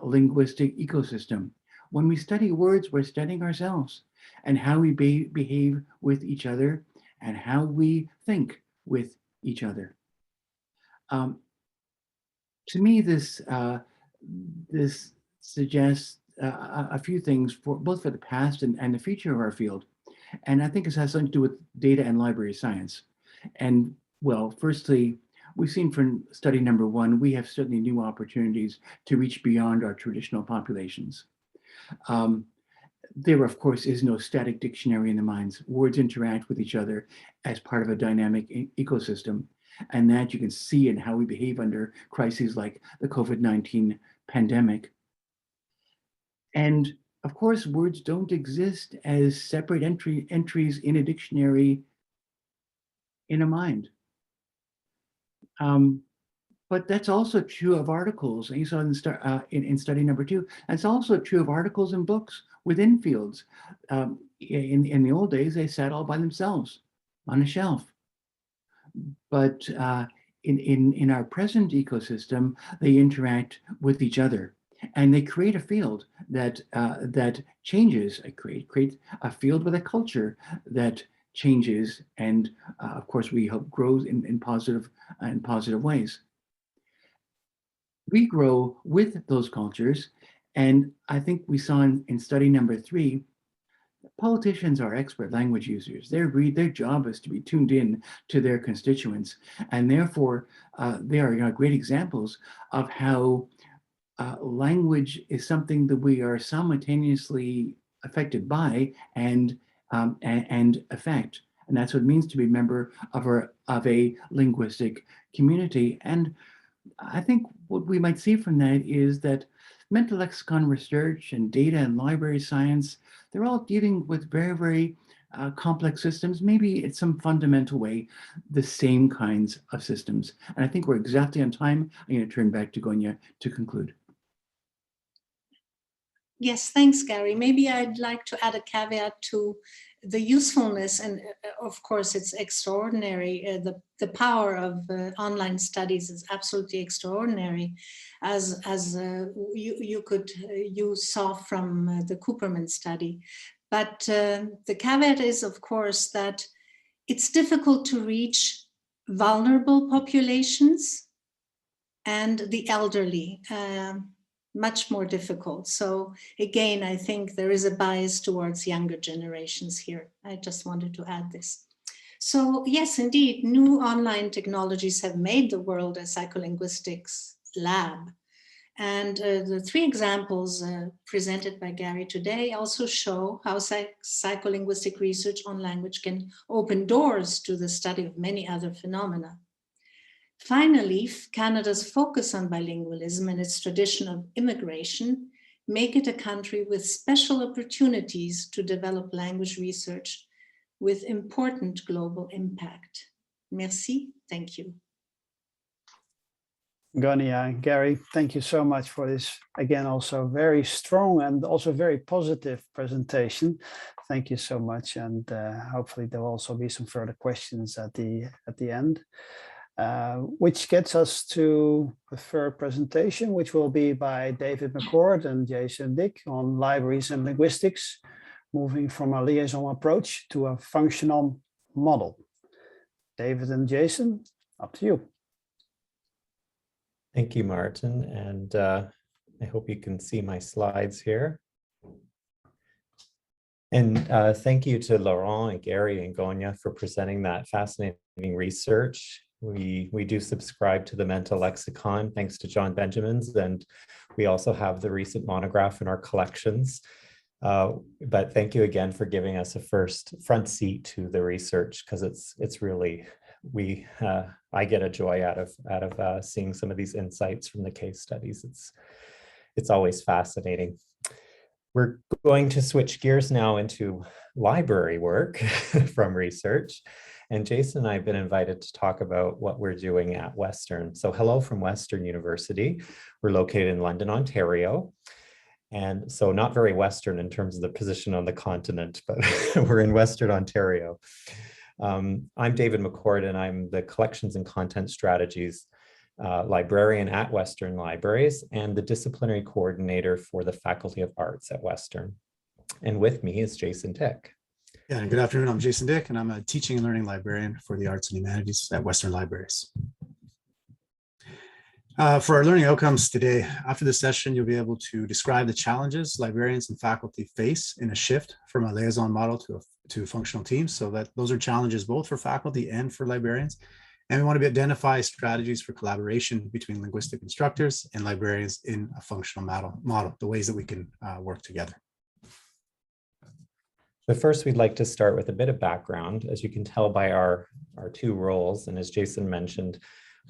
[SPEAKER 4] linguistic ecosystem. When we study words, we're studying ourselves and how we behave with each other and how we think with each other. To me, this suggests a few things for both for the past and the future of our field. And I think this has something to do with data and library science. And well, firstly, we've seen from study number 1, we have certainly new opportunities to reach beyond our traditional populations. There, of course, is no static dictionary in the minds. Words interact with each other as part of a dynamic ecosystem. And that you can see in how we behave under crises like the COVID-19 pandemic. And of course, words don't exist as separate entries in a dictionary in a mind. But that's also true of articles. And you saw in study number 2, that's also true of articles and books within fields. In the old days, they sat all by themselves on a shelf. But in our present ecosystem, they interact with each other, and they create a field that changes. Create a field with a culture that changes, and of course, we hope grows in positive ways. We grow with those cultures, and I think we saw in study number 3. Politicians are expert language users. Their job is to be tuned in to their constituents, and therefore they are great examples of how language is something that we are simultaneously affected by and affect. And that's what it means to be a member of a linguistic community. And I think what we might see from that is that mental lexicon research and data and library science, they're all dealing with very, very complex systems, maybe in some fundamental way, the same kinds of systems. And I think we're exactly on time. I'm going to turn back to Gonia to conclude.
[SPEAKER 5] Yes, thanks, Gary. Maybe I'd like to add a caveat to the usefulness, and of course it's extraordinary. The power of online studies is absolutely extraordinary, as you saw from the Cooperman study. But the caveat is, of course, that it's difficult to reach vulnerable populations and the elderly. Much more difficult. So again, I think there is a bias towards younger generations here. I just wanted to add this. So yes, indeed, new online technologies have made the world a psycholinguistics lab. And the 3 examples presented by Gary today also show how psycholinguistic research on language can open doors to the study of many other phenomena. Finally, Canada's focus on bilingualism and its tradition of immigration make it a country with special opportunities to develop language research with important global impact. Merci, thank you.
[SPEAKER 2] Gonia and Gary, thank you so much for this, again, also very strong and also very positive presentation. Thank you so much, and hopefully there will also be some further questions at the end. Which gets us to the third presentation, which will be by David McCord and Jason Dyck on libraries and linguistics, moving from a liaison approach to a functional model. David and Jason, up to you.
[SPEAKER 6] Thank you, Martin, and I hope you can see my slides here. And thank you to Laurent and Gary and Gonia for presenting that fascinating research. We do subscribe to the mental lexicon, thanks to John Benjamin's, and we also have the recent monograph in our collections. But thank you again for giving us a front seat to the research, because it's really, I get a joy out of seeing some of these insights from the case studies. It's always fascinating. We're going to switch gears now into library work from research. And Jason and I have been invited to talk about what we're doing at Western. So hello from Western University. We're located in London, Ontario. And so not very Western in terms of the position on the continent, but we're in Western Ontario. I'm David McCord, and I'm the Collections and Content Strategies librarian at Western Libraries and the disciplinary coordinator for the Faculty of Arts at Western. And with me is Jason Dyck.
[SPEAKER 7] Yeah, good afternoon. I'm Jason Dyck, and I'm a teaching and learning librarian for the Arts and Humanities at Western Libraries. For our learning outcomes today, after this session, you'll be able to describe the challenges librarians and faculty face in a shift from a liaison model to functional teams. So that those are challenges both for faculty and for librarians. And we want to identify strategies for collaboration between linguistic instructors and librarians in a functional model, the ways that we can work together.
[SPEAKER 6] But first, we'd like to start with a bit of background. As you can tell by our two roles, and as Jason mentioned,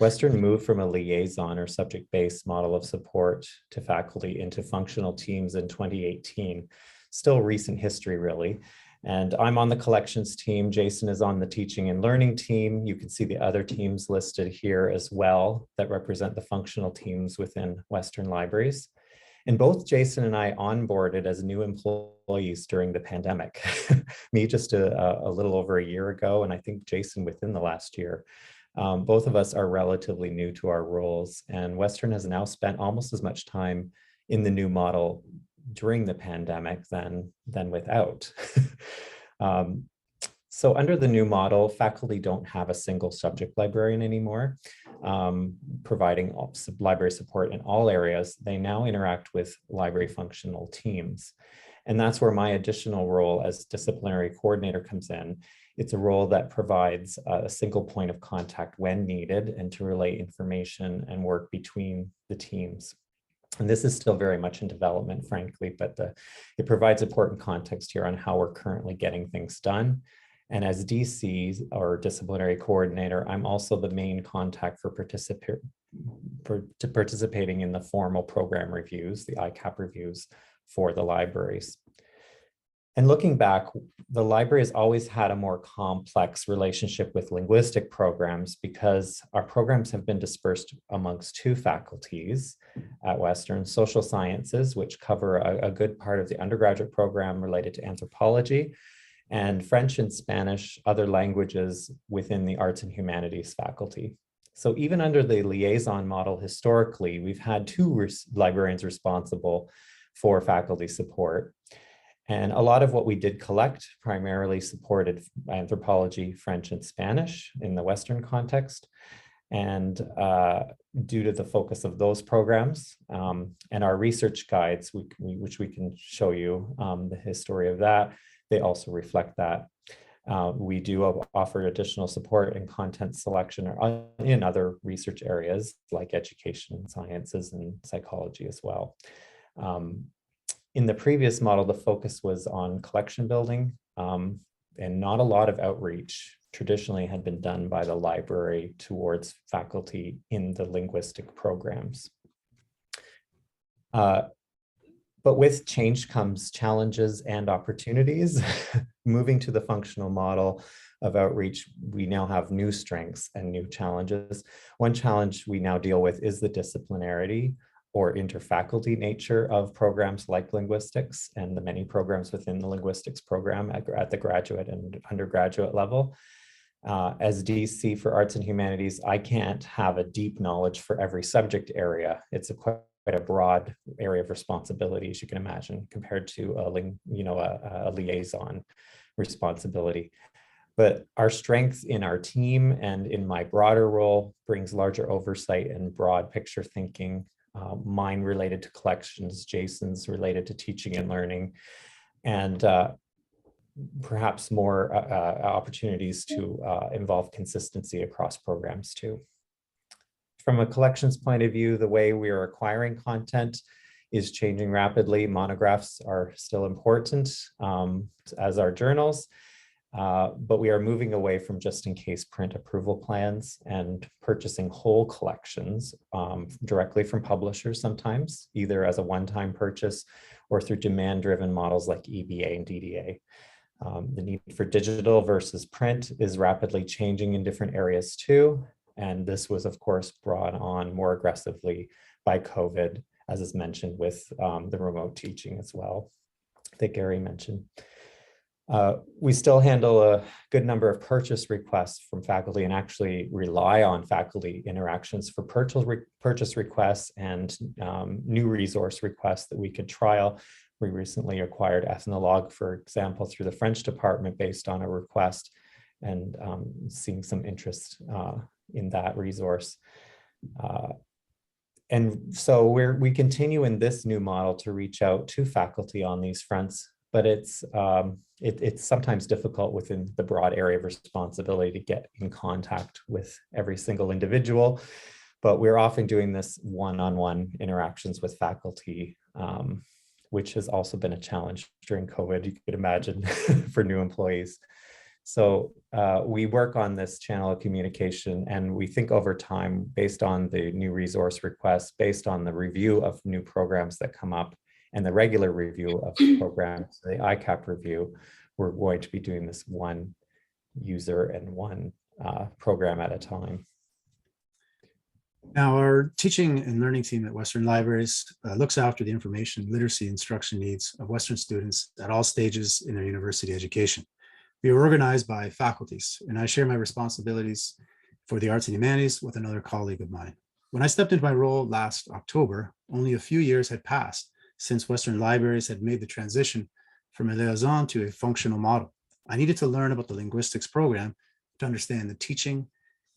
[SPEAKER 6] Western moved from a liaison or subject-based model of support to faculty into functional teams in 2018. Still recent history, really. And I'm on the collections team. Jason is on the teaching and learning team. You can see the other teams listed here as well that represent the functional teams within Western Libraries. And both Jason and I onboarded as new employees during the pandemic. Me just a little over a year ago, and I think Jason within the last year. Both of us are relatively new to our roles, and Western has now spent almost as much time in the new model during the pandemic than without. So under the new model, faculty don't have a single subject librarian anymore, providing library support in all areas. They now interact with library functional teams. And that's where my additional role as disciplinary coordinator comes in. It's a role that provides a single point of contact when needed and to relay information and work between the teams. And this is still very much in development, frankly, but it provides important context here on how we're currently getting things done. And as DC, or disciplinary coordinator, I'm also the main contact for participating in the formal program reviews, the ICAP reviews for the libraries. And looking back, the library has always had a more complex relationship with linguistic programs because our programs have been dispersed amongst two faculties at Western: social sciences, which cover a good part of the undergraduate program related to anthropology, and French and Spanish, other languages within the arts and humanities faculty. So even under the liaison model, historically, we've had two librarians responsible for faculty support. And a lot of what we did collect primarily supported anthropology, French, and Spanish in the Western context. And due to the focus of those programs and our research guides, which we can show you the history of that, they also reflect that. We do offer additional support in content selection or in other research areas like education, sciences, and psychology as well. In the previous model, the focus was on collection building and not a lot of outreach traditionally had been done by the library towards faculty in the linguistic programs. But with change comes challenges and opportunities. Moving to the functional model of outreach, we now have new strengths and new challenges. One challenge we now deal with is the disciplinarity or interfaculty nature of programs like linguistics and the many programs within the linguistics program at the graduate and undergraduate level. As DC for arts and humanities, I can't have a deep knowledge for every subject area. It's quite a broad area of responsibility, as you can imagine, compared to a liaison responsibility. But our strength in our team and in my broader role brings larger oversight and broad picture thinking. Mine related to collections, Jason's related to teaching and learning, and perhaps more opportunities to involve consistency across programs too. From a collections point of view, the way we are acquiring content is changing rapidly. Monographs are still important, as are journals, but we are moving away from just-in-case print approval plans and purchasing whole collections directly from publishers sometimes, either as a one-time purchase or through demand-driven models like EBA and DDA. The need for digital versus print is rapidly changing in different areas too. And this was, of course, brought on more aggressively by COVID as is mentioned with the remote teaching as well that Gary mentioned. We still handle a good number of purchase requests from faculty and actually rely on faculty interactions for purchase requests and new resource requests that we could trial. We recently acquired Ethnologue, for example, through the French department based on a request, and seeing some interest in that resource. And so we continue in this new model to reach out to faculty on these fronts, but it's sometimes difficult within the broad area of responsibility to get in contact with every single individual. But we're often doing this one-on-one interactions with faculty, which has also been a challenge during COVID, you could imagine, for new employees. So we work on this channel of communication, and we think over time, based on the new resource requests, based on the review of new programs that come up, and the regular review of programs, the ICAP review, we're going to be doing this one user and one program at a time.
[SPEAKER 7] Now, our teaching and learning team at Western Libraries looks after the information literacy instruction needs of Western students at all stages in their university education. We are organized by faculties, and I share my responsibilities for the arts and humanities with another colleague of mine. When I stepped into my role last October, only a few years had passed since Western Libraries had made the transition from a liaison to a functional model. I needed to learn about the linguistics program to understand the teaching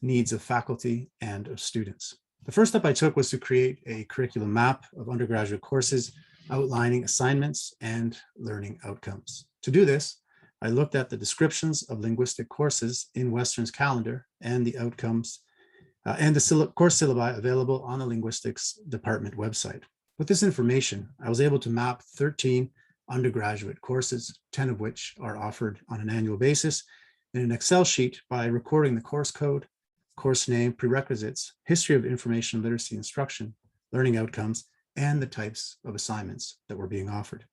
[SPEAKER 7] needs of faculty and of students. The first step I took was to create a curriculum map of undergraduate courses outlining assignments and learning outcomes. To do this, I looked at the descriptions of linguistic courses in Western's calendar and the outcomes and the course syllabi available on the linguistics department website. With this information, I was able to map 13 undergraduate courses, 10 of which are offered on an annual basis, in an Excel sheet by recording the course code, course name, prerequisites, history of information literacy instruction, learning outcomes, and the types of assignments that were being offered.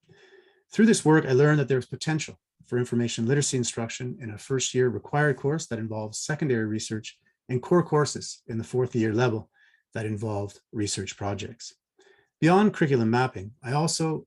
[SPEAKER 7] Through this work, I learned that there's potential for information literacy instruction in a first-year required course that involves secondary research and core courses in the fourth-year level that involved research projects. Beyond curriculum mapping, I also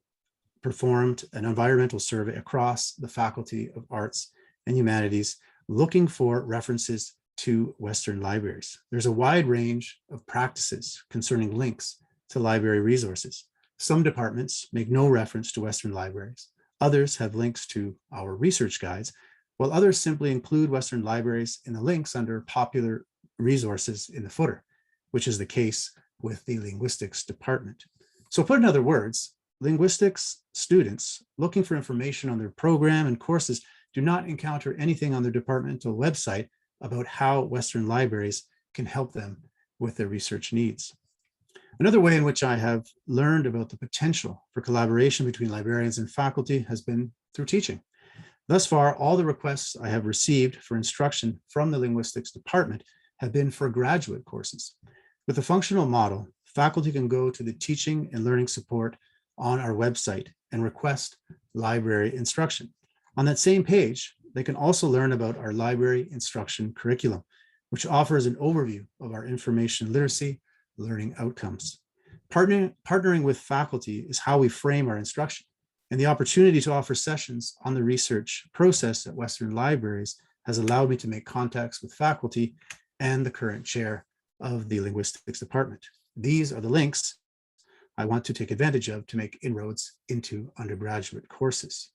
[SPEAKER 7] performed an environmental survey across the Faculty of Arts and Humanities, looking for references to Western libraries. There's a wide range of practices concerning links to library resources. Some departments make no reference to Western libraries. Others have links to our research guides, while others simply include Western libraries in the links under popular resources in the footer, which is the case with the linguistics department. So put in other words, linguistics students looking for information on their program and courses do not encounter anything on their departmental website about how Western libraries can help them with their research needs. Another way in which I have learned about the potential for collaboration between librarians and faculty has been through teaching. Thus far, all the requests I have received for instruction from the linguistics department have been for graduate courses. With the functional model, faculty can go to the teaching and learning support on our website and request library instruction. On that same page, they can also learn about our library instruction curriculum, which offers an overview of our information literacy learning outcomes. Partnering with faculty is how we frame our instruction, and the opportunity to offer sessions on the research process at Western Libraries has allowed me to make contacts with faculty and the current chair of the linguistics department. These are the links I want to take advantage of to make inroads into undergraduate courses.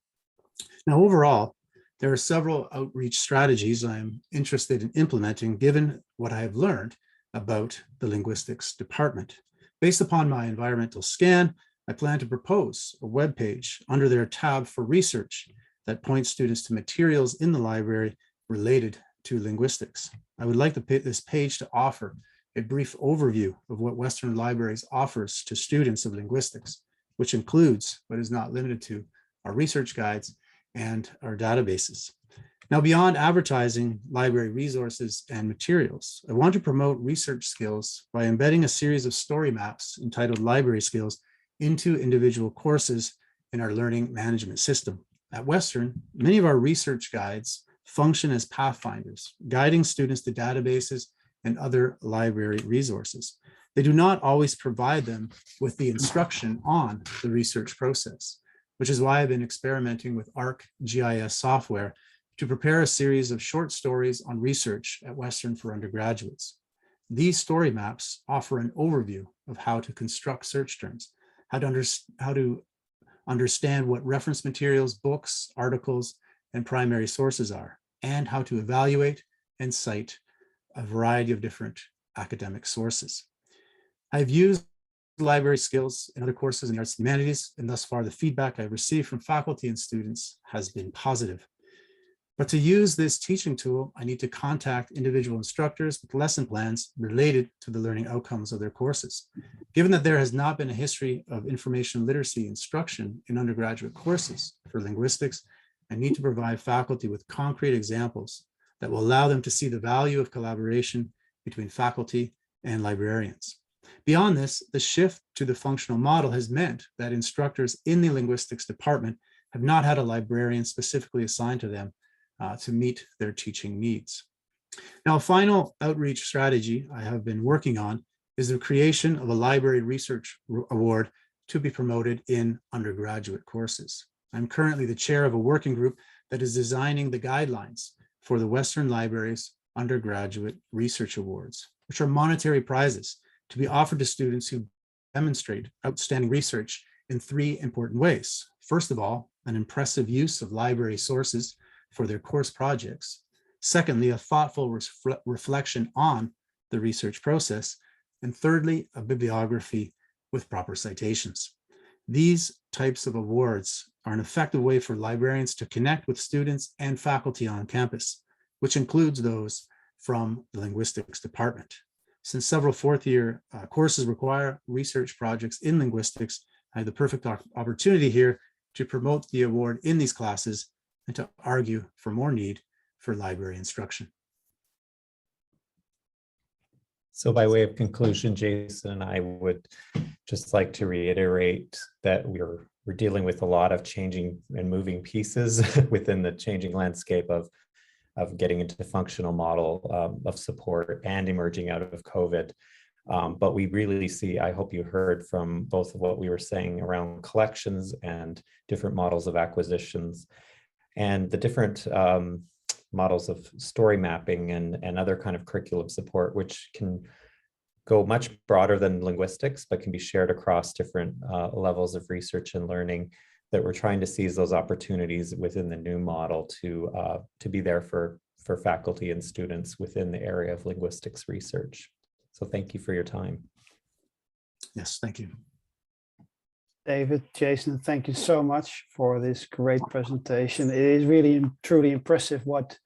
[SPEAKER 7] Now, overall, there are several outreach strategies I'm interested in implementing given what I have learned about the linguistics department. Based upon my environmental scan, I plan to propose a web page under their tab for research that points students to materials in the library related to linguistics. I would like this page to offer a brief overview of what Western Libraries offers to students of linguistics, which includes, but is not limited to, our research guides and our databases. Now, beyond advertising library resources and materials, I want to promote research skills by embedding a series of story maps entitled Library Skills into individual courses in our learning management system. At Western, many of our research guides function as pathfinders, guiding students to databases and other library resources. they do not always provide them with the instruction on the research process, which is why I've been experimenting with ArcGIS software to prepare a series of short stories on research at Western for undergraduates. These story maps offer an overview of how to construct search terms, how to understand what reference materials, books, articles, and primary sources are, and how to evaluate and cite a variety of different academic sources. I've used library skills in other courses in the arts and humanities, and thus far the feedback I've received from faculty and students has been positive. But to use this teaching tool, I need to contact individual instructors with lesson plans related to the learning outcomes of their courses. Given that there has not been a history of information literacy instruction in undergraduate courses for linguistics, I need to provide faculty with concrete examples that will allow them to see the value of collaboration between faculty and librarians. Beyond this, the shift to the functional model has meant that instructors in the linguistics department have not had a librarian specifically assigned to them to meet their teaching needs. Now, a final outreach strategy I have been working on is the creation of a library research award to be promoted in undergraduate courses. I'm currently the chair of a working group that is designing the guidelines for the Western Libraries Undergraduate Research Awards, which are monetary prizes to be offered to students who demonstrate outstanding research in 3 important ways. First of all, an impressive use of library sources for their course projects. Secondly, a thoughtful reflection on the research process. And thirdly, a bibliography with proper citations. These types of awards are an effective way for librarians to connect with students and faculty on campus, which includes those from the linguistics department. Since several fourth-year courses require research projects in linguistics, I have the perfect opportunity here to promote the award in these classes and to argue for more need for library instruction.
[SPEAKER 6] So by way of conclusion, Jason and I would just like to reiterate that we're dealing with a lot of changing and moving pieces within the changing landscape of getting into the functional model of support and emerging out of COVID. But we really see, I hope you heard from both of what we were saying around collections and different models of acquisitions and the different models of story mapping and other kind of curriculum support, which can go much broader than linguistics, but can be shared across different levels of research and learning, that we're trying to seize those opportunities within the new model to be there for faculty and students within the area of linguistics research. So thank you for your time.
[SPEAKER 7] Yes, thank you.
[SPEAKER 2] David, Jason, thank you so much for this great presentation. It is really truly impressive what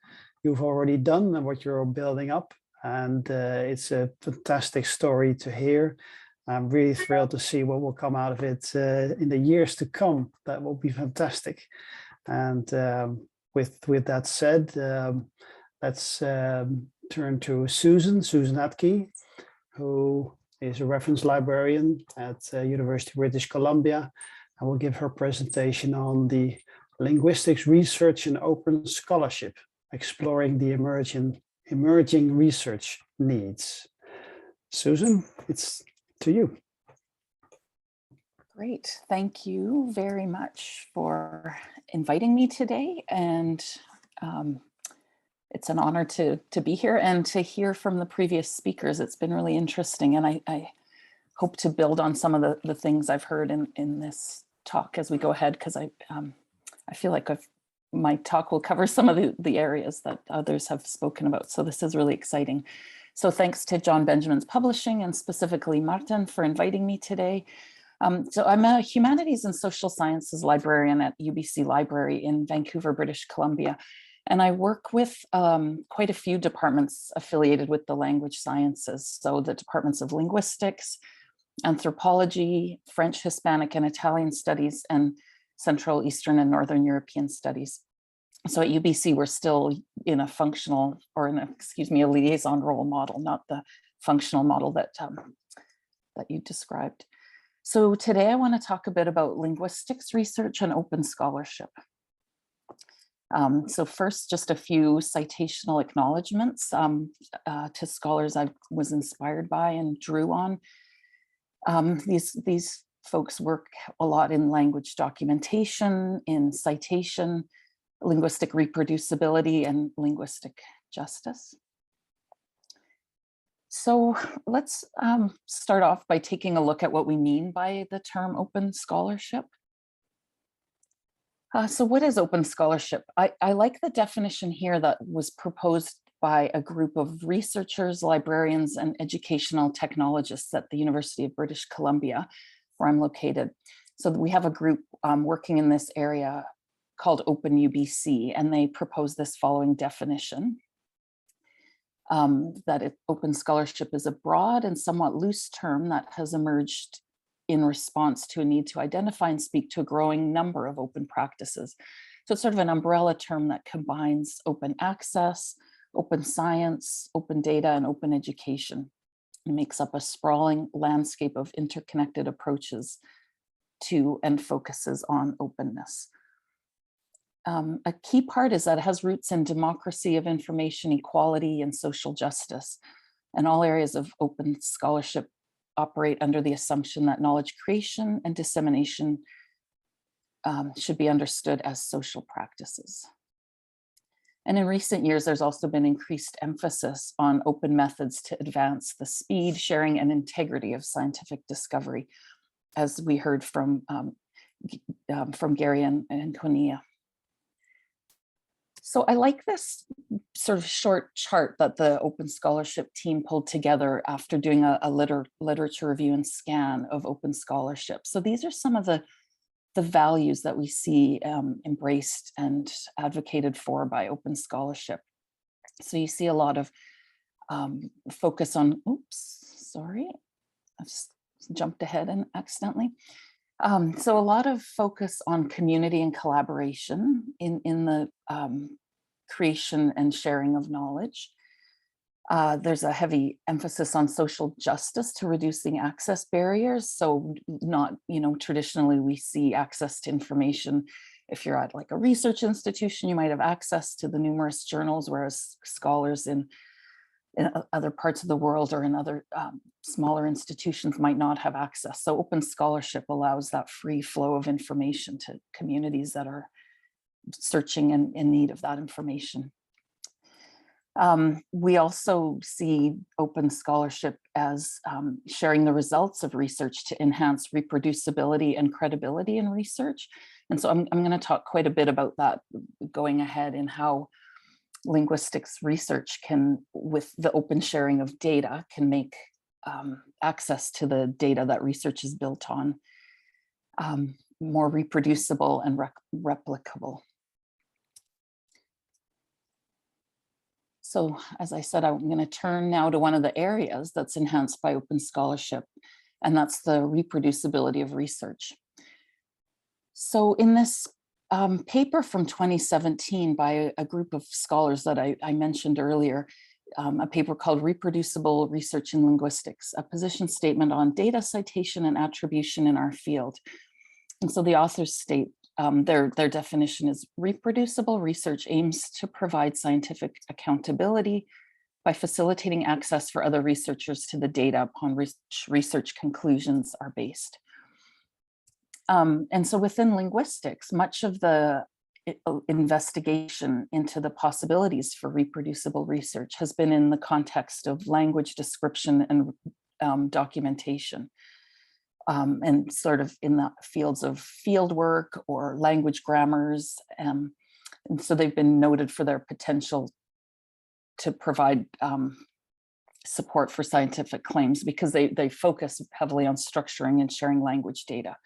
[SPEAKER 2] you've already done and what you're building up. And it's a fantastic story to hear. I'm really thrilled to see what will come out of it in the years to come. That will be fantastic. And with that said, let's turn to Susan Atkey, who is a reference librarian at University of British Columbia. I will give her presentation on the linguistics research and open scholarship, exploring the emerging research needs. Susan, it's to you.
[SPEAKER 8] Great. Thank you very much for inviting me today. And it's an honor to be here and to hear from the previous speakers. It's been really interesting. And I hope to build on some of the things I've heard in this talk as we go ahead, because I feel like my talk will cover some of the areas that others have spoken about. So this is really exciting. So thanks to John Benjamin's Publishing and specifically Marten for inviting me today. So I'm a humanities and social sciences librarian at UBC Library in Vancouver, British Columbia. And I work with quite a few departments affiliated with the language sciences. So the departments of linguistics, anthropology, French, Hispanic, and Italian studies, and Central, Eastern, and Northern European studies. So at UBC, we're still in a functional, or a liaison role model, not the functional model that you described. So today I want to talk a bit about linguistics research and open scholarship. So first, just a few citational acknowledgements to scholars I was inspired by and drew on. These folks work a lot in language documentation, in citation, linguistic reproducibility, and linguistic justice. So let's start off by taking a look at what we mean by the term open scholarship. So what is open scholarship? I like the definition here that was proposed by a group of researchers, librarians, and educational technologists at the University of British Columbia, where I'm located. So we have a group working in this area called Open UBC, and they propose this following definition. That open scholarship is a broad and somewhat loose term that has emerged in response to a need to identify and speak to a growing number of open practices. So it's sort of an umbrella term that combines open access, open science, open data, and open education. It makes up a sprawling landscape of interconnected approaches to and focuses on openness. A key part is that it has roots in democracy of information, equality, and social justice. And all areas of open scholarship operate under the assumption that knowledge creation and dissemination should be understood as social practices. And in recent years, there's also been increased emphasis on open methods to advance the speed, sharing, and integrity of scientific discovery, as we heard from Gary and Gonia. So I like this sort of short chart that the Open Scholarship team pulled together after doing a literature review and scan of open scholarship. So these are some of the values that we see embraced and advocated for by open scholarship. So you see a lot of focus on, oops, sorry, I just jumped ahead and accidentally. So a lot of focus on community and collaboration in the creation and sharing of knowledge. There's a heavy emphasis on social justice to reducing access barriers. So not, traditionally we see access to information. If you're at like a research institution, you might have access to the numerous journals, whereas scholars in other parts of the world or in other smaller institutions might not have access. So open scholarship allows that free flow of information to communities that are searching and in need of that information. We also see open scholarship as sharing the results of research to enhance reproducibility and credibility in research. And so I'm going to talk quite a bit about that going ahead in how linguistics research can, with the open sharing of data, can make access to the data that research is built on more reproducible and replicable. So as I said, I'm going to turn now to one of the areas that's enhanced by open scholarship, and that's the reproducibility of research. So in this paper from 2017 by a group of scholars that I mentioned earlier, a paper called Reproducible Research in Linguistics, a position statement on data citation and attribution in our field. And so the authors state their definition is: reproducible research aims to provide scientific accountability by facilitating access for other researchers to the data upon which research conclusions are based. And so within linguistics, much of the investigation into the possibilities for reproducible research has been in the context of language description and documentation, and sort of in the fields of fieldwork or language grammars. And so they've been noted for their potential to provide support for scientific claims, because they focus heavily on structuring and sharing language data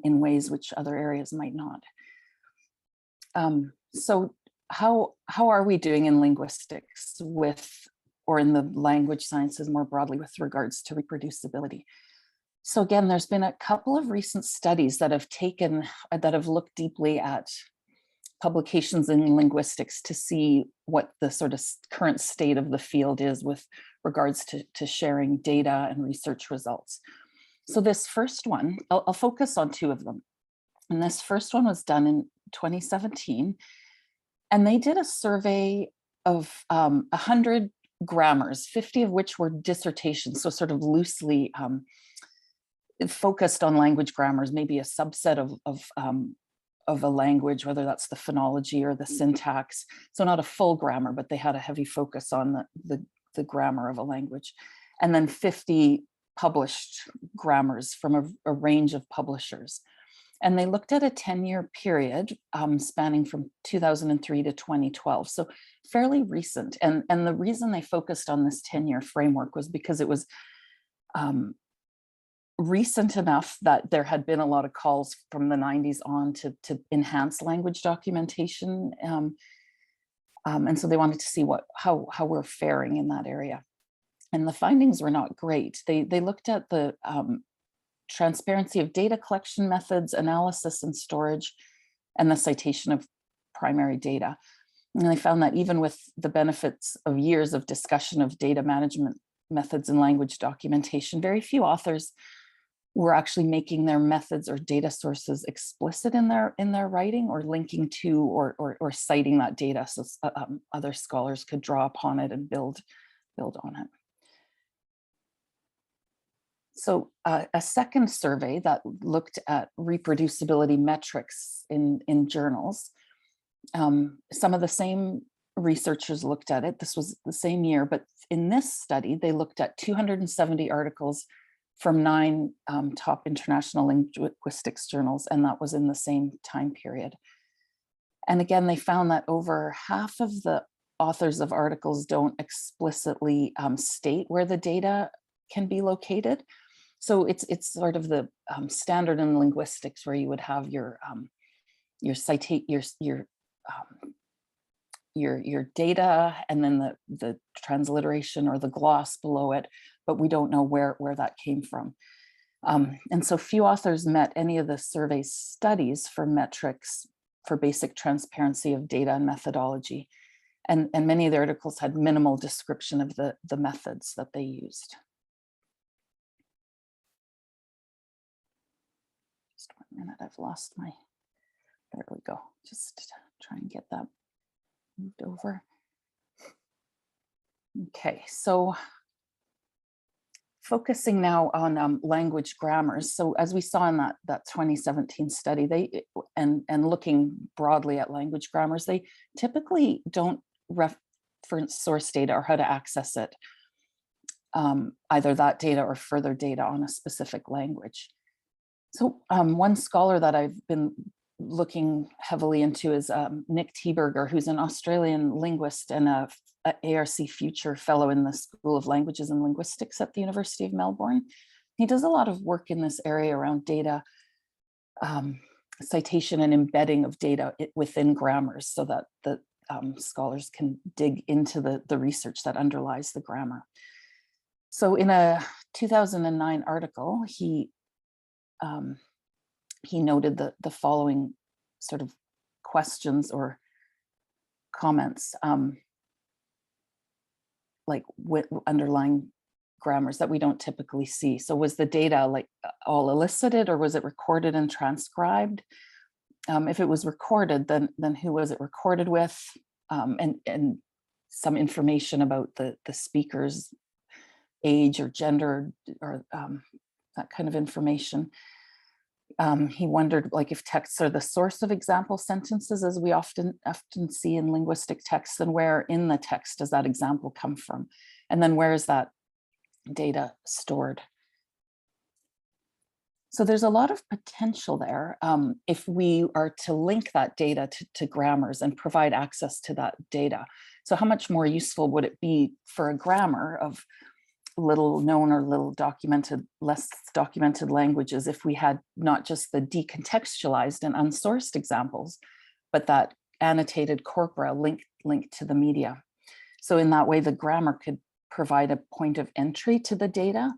[SPEAKER 8] in ways which other areas might not. So how are we doing in linguistics or in the language sciences more broadly with regards to reproducibility? So again, there's been a couple of recent studies that have looked deeply at publications in linguistics to see what the sort of current state of the field is with regards to sharing data and research results. So this first one, I'll focus on two of them. And this first one was done in 2017. And they did a survey of 100 grammars, 50 of which were dissertations, so sort of loosely focused on language grammars, maybe a subset of a language, whether that's the phonology or the syntax. So not a full grammar, but they had a heavy focus on the grammar of a language. And then 50 published grammars from a range of publishers. And they looked at a 10-year period spanning from 2003 to 2012. So fairly recent. And the reason they focused on this 10-year framework was because it was recent enough that there had been a lot of calls from the 90s on to enhance language documentation. And so they wanted to see how we're faring in that area. And the findings were not great. They looked at the transparency of data collection methods, analysis and storage, and the citation of primary data. And they found that even with the benefits of years of discussion of data management methods and language documentation, very few authors were actually making their methods or data sources explicit in their writing, or linking to or citing that data so other scholars could draw upon it and build on it. So a second survey that looked at reproducibility metrics in journals, some of the same researchers looked at it. This was the same year, but in this study, they looked at 270 articles from 9 top international linguistics journals, and that was in the same time period. And again, they found that over half of the authors of articles don't explicitly state where the data can be located. So it's sort of the standard in linguistics where you would have your data and then the transliteration or the gloss below it, but we don't know where that came from. And so few authors met any of the survey studies for metrics for basic transparency of data and methodology. And many of the articles had minimal description of the methods that they used. Just 1 minute, I've lost my, there we go. Just try and get that moved over. Okay, so focusing now on language grammars. So as we saw in that 2017 study, and looking broadly at language grammars, they typically don't reference source data or how to access it, either that data or further data on a specific language. So one scholar that I've been looking heavily into is Nick Teberger, who's an Australian linguist and a ARC Future Fellow in the School of Languages and Linguistics at the University of Melbourne. He does a lot of work in this area around data citation and embedding of data within grammars so that the scholars can dig into the research that underlies the grammar. So in a 2009 article, he noted the following sort of questions or comments, like underlying grammars that we don't typically see. So was the data like all elicited, or was it recorded and transcribed? If it was recorded, then who was it recorded with? And some information about the speaker's age or gender or that kind of information. He wondered, like, if texts are the source of example sentences, as we often see in linguistic texts, then where in the text does that example come from? And then where is that data stored? So there's a lot of potential there if we are to link that data to grammars and provide access to that data. So how much more useful would it be for a grammar of little known or less documented languages if we had not just the decontextualized and unsourced examples, but that annotated corpora linked to the media. So in that way, the grammar could provide a point of entry to the data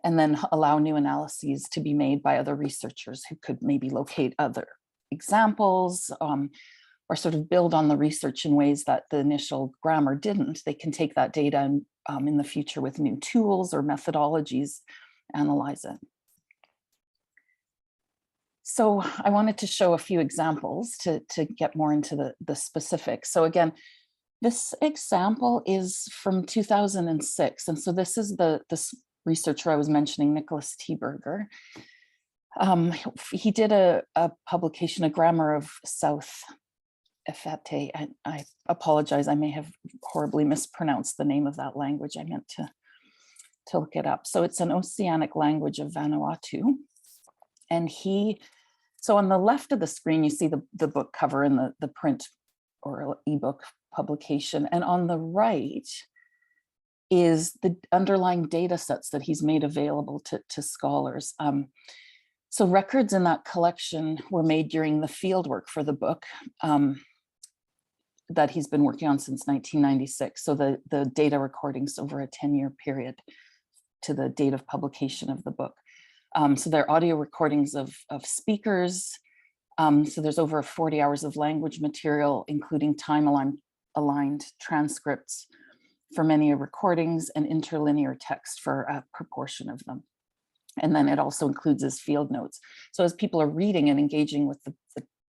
[SPEAKER 8] and then allow new analyses to be made by other researchers who could maybe locate other examples or sort of build on the research in ways that the initial grammar didn't. They can take that data and in the future with new tools or methodologies, analyze it. So I wanted to show a few examples to get more into the specifics. So again, this example is from 2006. And so this is this researcher I was mentioning, Nicholas Teberger. He did a publication, A Grammar of South Efete. I apologize, I may have horribly mispronounced the name of that language. I meant to look it up. So it's an Oceanic language of Vanuatu. And so on the left of the screen, you see the book cover and the print or ebook publication. And on the right is the underlying data sets that he's made available to scholars. So records in that collection were made during the field work for the book that he's been working on since 1996. So the data recordings over a 10-year period to the date of publication of the book. So they're audio recordings of speakers. So there's over 40 hours of language material, including time-aligned transcripts for many recordings and interlinear text for a proportion of them. And then it also includes his field notes. So as people are reading and engaging with the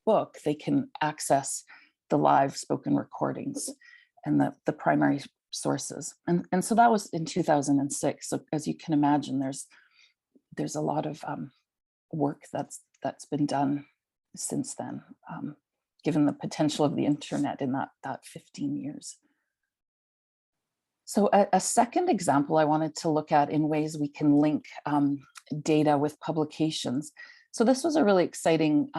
[SPEAKER 8] book, they can access the live spoken recordings and the primary sources. And so that was in 2006. So as you can imagine, there's a lot of work that's been done since then, given the potential of the internet in that 15 years. So a second example I wanted to look at in ways we can link data with publications. So this was a really exciting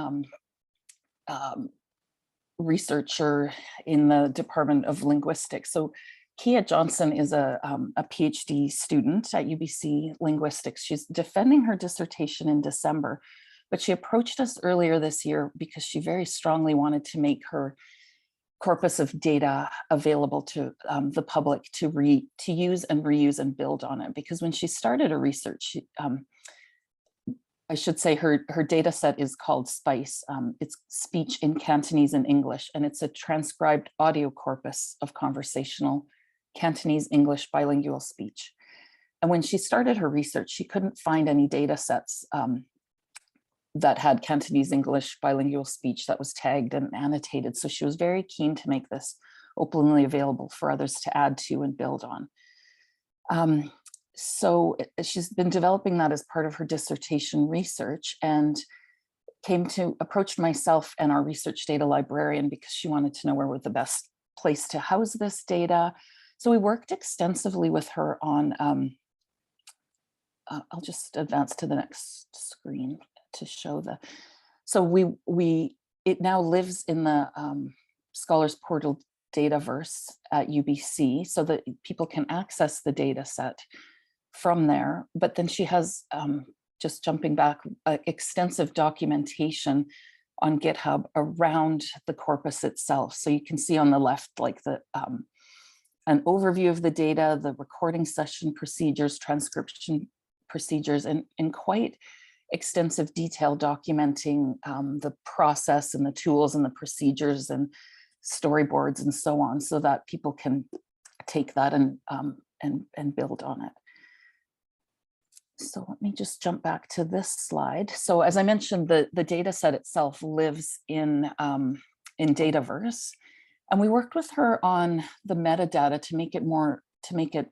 [SPEAKER 8] researcher in the Department of Linguistics. So Kia Johnson is a PhD student at UBC Linguistics. She's defending her dissertation in December, but she approached us earlier this year because she very strongly wanted to make her corpus of data available to the public to use and reuse and build on it. Because when she started her research, I should say her data set is called SPICE. It's Speech in Cantonese and English, and it's a transcribed audio corpus of conversational Cantonese English bilingual speech. And when she started her research, she couldn't find any data sets that had Cantonese English bilingual speech that was tagged and annotated. So she was very keen to make this openly available for others to add to and build on. So she's been developing that as part of her dissertation research and approached myself and our research data librarian because she wanted to know where was the best place to house this data. So we worked extensively with her on, I'll just advance to the next screen to show so it now lives in the Scholars Portal Dataverse at UBC so that people can access the data set from there. But then she has, just jumping back, extensive documentation on GitHub around the corpus itself. So you can see on the left, like an overview of the data, the recording session procedures, transcription procedures, and quite extensive detail documenting the process and the tools and the procedures and storyboards and so on, so that people can take that and build on it. So let me just jump back to this slide. So as I mentioned, the data set itself lives in Dataverse, and we worked with her on the metadata to make it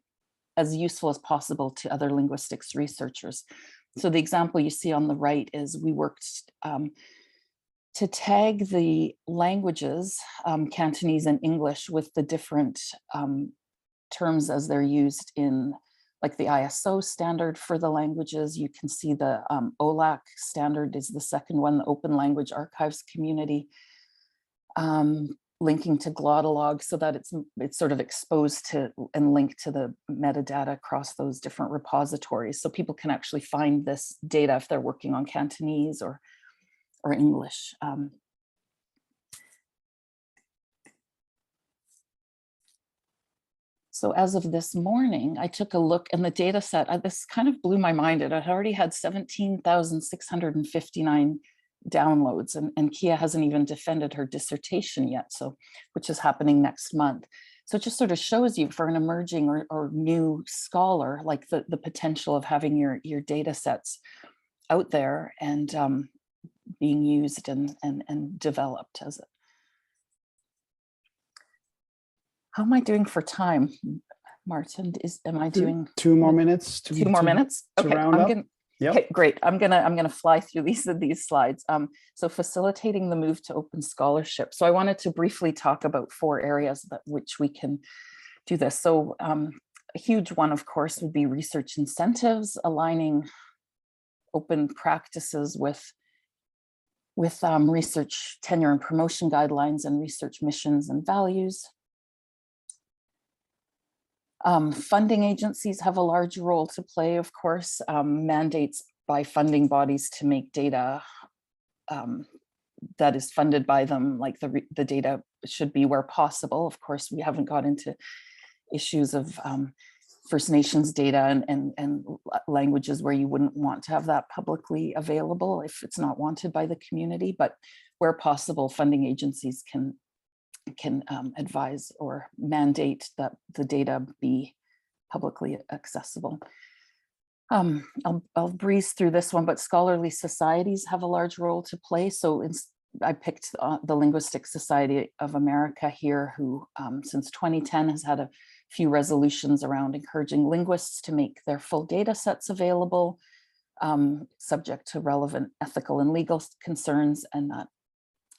[SPEAKER 8] as useful as possible to other linguistics researchers. So the example you see on the right is we worked to tag the languages, Cantonese and English, with the different terms as they're used in like the ISO standard for the languages. You can see the OLAC standard is the second one, the Open Language Archives Community, linking to Glottolog so that it's sort of exposed to and linked to the metadata across those different repositories. So people can actually find this data if they're working on Cantonese or English. So as of this morning, I took a look and the data set, this kind of blew my mind. It had already had 17,659 downloads, and Kia hasn't even defended her dissertation yet, so which is happening next month. So it just sort of shows you for an emerging or new scholar, like the potential of having your data sets out there and being used and developed as it. How am I doing for time, Martin? Am I doing
[SPEAKER 2] 2 more minutes?
[SPEAKER 8] 2 more minutes?
[SPEAKER 2] To
[SPEAKER 8] Okay,
[SPEAKER 2] round up. Yep.
[SPEAKER 8] Okay, great. I'm gonna fly through these slides. So facilitating the move to open scholarship. So I wanted to briefly talk about 4 areas that which we can do this. So a huge one, of course, would be research incentives, aligning open practices with research tenure and promotion guidelines and research missions and values. Funding agencies have a large role to play, of course, mandates by funding bodies to make data that is funded by them, like the data should be where possible. Of course, we haven't got into issues of First Nations data and languages where you wouldn't want to have that publicly available if it's not wanted by the community, but where possible, funding agencies can advise or mandate that the data be publicly accessible. I'll breeze through this one, but scholarly societies have a large role to play. So I picked the Linguistic Society of America here, who since 2010 has had a few resolutions around encouraging linguists to make their full data sets available, subject to relevant ethical and legal concerns, and that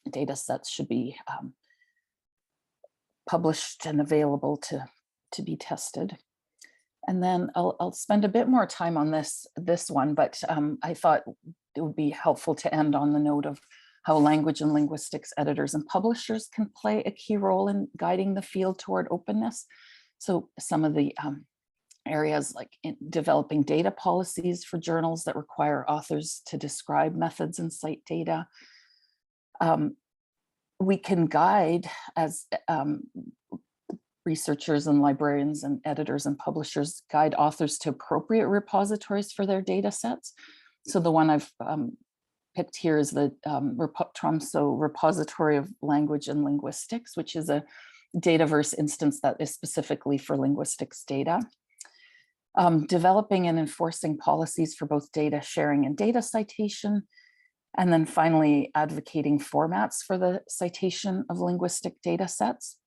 [SPEAKER 8] data sets should be published and available to be tested. And then I'll spend a bit more time on this one, but I thought it would be helpful to end on the note of how language and linguistics editors and publishers can play a key role in guiding the field toward openness. So some of the areas like in developing data policies for journals that require authors to describe methods and cite data. We can guide as researchers and librarians and editors and publishers guide authors to appropriate repositories for their data sets. So the one I've picked here is the Tromsø Repository of Language and Linguistics, which is a Dataverse instance that is specifically for linguistics data. Developing and enforcing policies for both data sharing and data citation. And then finally, advocating formats for the citation of linguistic data sets.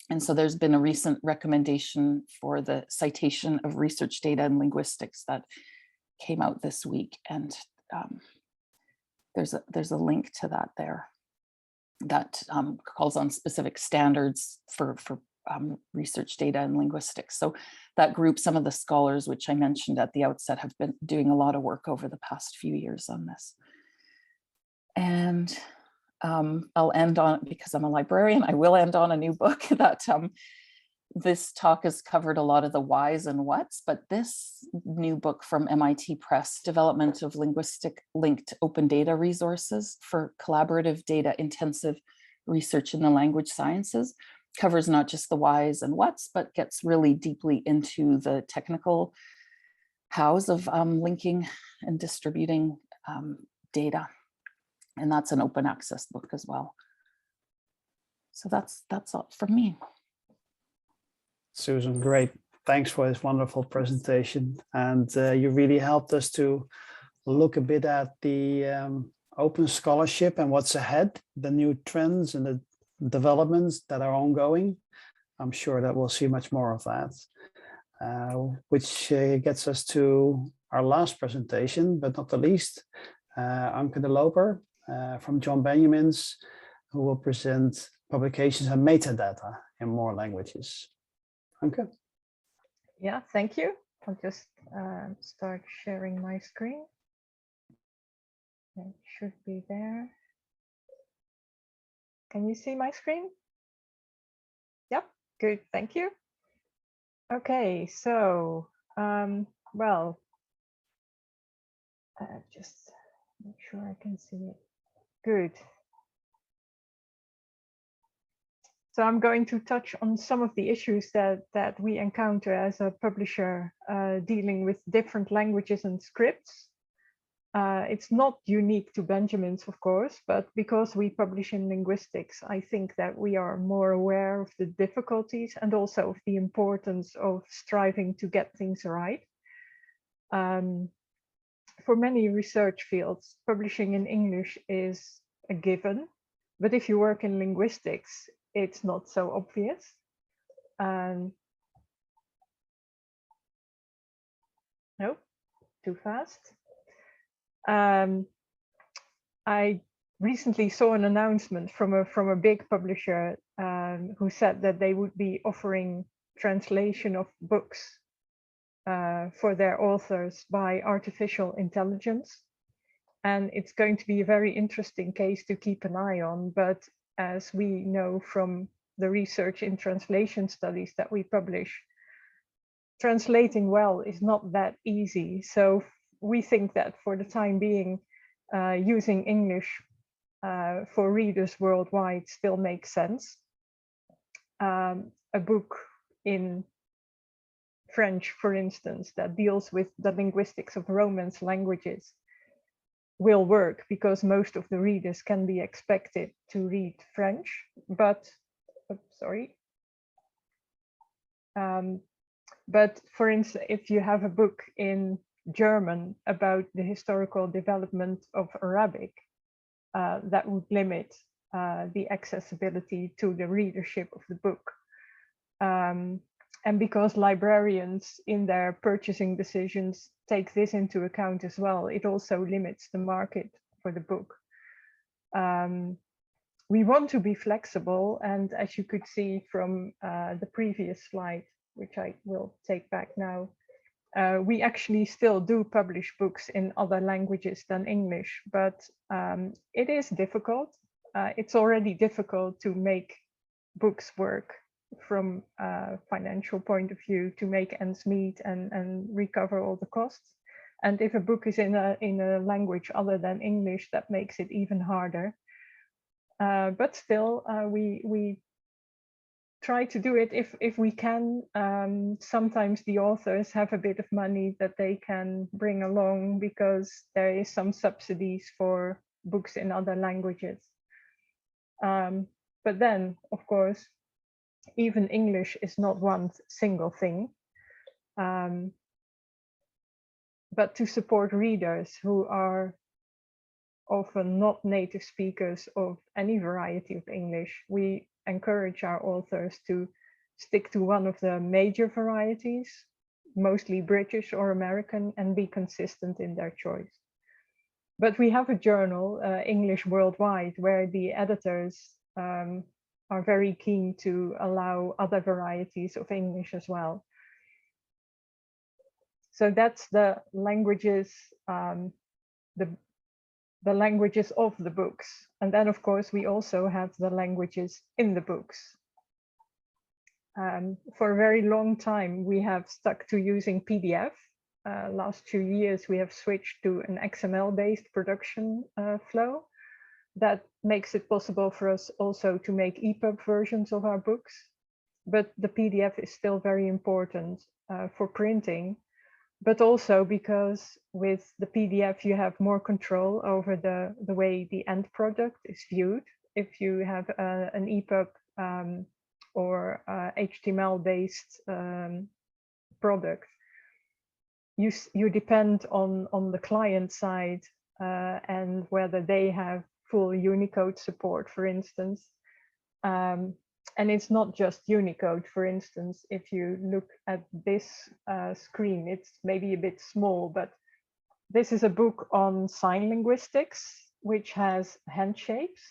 [SPEAKER 8] And so there's been a recent recommendation for the citation of research data in linguistics that came out this week. And there's a link to that there that calls on specific standards for research data in linguistics. So that group, some of the scholars, which I mentioned at the outset, have been doing a lot of work over the past few years on this. And I'll end on, because I'm a librarian, I will end on a new book that this talk has covered a lot of the whys and whats, but this new book from MIT Press, Development of Linguistic Linked Open Data Resources for Collaborative Data Intensive Research in the Language Sciences, covers not just the whys and whats, but gets really deeply into the technical hows of linking and distributing data. And that's an open access book as well. So that's all from me.
[SPEAKER 2] Susan, great. Thanks for this wonderful presentation. And you really helped us to look a bit at the open scholarship and what's ahead, the new trends and the developments that are ongoing. I'm sure that we'll see much more of that, which gets us to our last presentation, but not the least, Anke de Looper from John Benjamin's, who will present publications and metadata in more languages. Anke?
[SPEAKER 1] Yeah, thank you. I'll just start sharing my screen. It should be there. Can you see my screen? Yep, good, thank you. Okay, so, well, just make sure I can see it. Good. So I'm going to touch on some of the issues that we encounter as a publisher dealing with different languages and scripts. It's not unique to Benjamin's, of course, but because we publish in linguistics, I think that we are more aware of the difficulties and also of the importance of striving to get things right. for many research fields, publishing in English is a given, but if you work in linguistics, it's not so obvious. Nope, too fast. I recently saw an announcement from a big publisher who said that they would be offering translation of books for their authors by artificial intelligence. And it's going to be a very interesting case to keep an eye on. But as we know from the research in translation studies that we publish, translating well is not that easy. So we think that for the time being, using English for readers worldwide still makes sense. A book in French, for instance, that deals with the linguistics of Romance languages will work because most of the readers can be expected to read French, but but for instance, if you have a book in German about the historical development of Arabic, that would limit the accessibility to the readership of the book. And because librarians in their purchasing decisions take this into account as well, it also limits the market for the book. We want to be flexible, and as you could see from the previous slide, which I will take back now, we actually still do publish books in other languages than English, but it is difficult. It's already difficult to make books work from a financial point of view, to make ends meet and recover all the costs. And if a book is in a language other than English, that makes it even harder. But still, we try to do it if we can. Sometimes the authors have a bit of money that they can bring along because there is some subsidies for books in other languages. But then, of course, even English is not one single thing. But to support readers who are often not native speakers of any variety of English, we encourage our authors to stick to one of the major varieties, mostly British or American, and be consistent in their choice. But we have a journal, English Worldwide, where the editors are very keen to allow other varieties of English as well. So that's the languages, the languages of the books. And then, of course, we also have the languages in the books. For a very long time, we have stuck to using PDF. Last 2 years, we have switched to an XML-based production flow. That makes it possible for us also to make EPUB versions of our books. But the PDF is still very important for printing, but also because with the PDF, you have more control over the way the end product is viewed. If you have an EPUB or HTML-based product, you depend on the client side and whether they have full Unicode support, for instance. And it's not just Unicode, for instance. If you look at this screen, it's maybe a bit small, but this is a book on sign linguistics, which has hand shapes.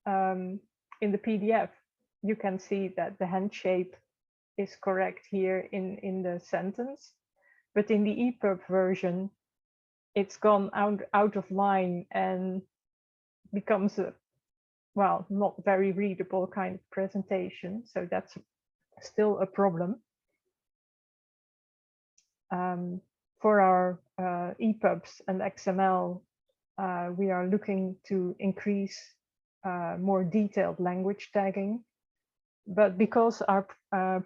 [SPEAKER 1] In the PDF, you can see that the hand shape is correct here in the sentence. But in the EPUB version, it's gone out of line and becomes a, well, not very readable kind of presentation. So that's still a problem. For our EPUBs and XML, we are looking to increase more detailed language tagging. But because our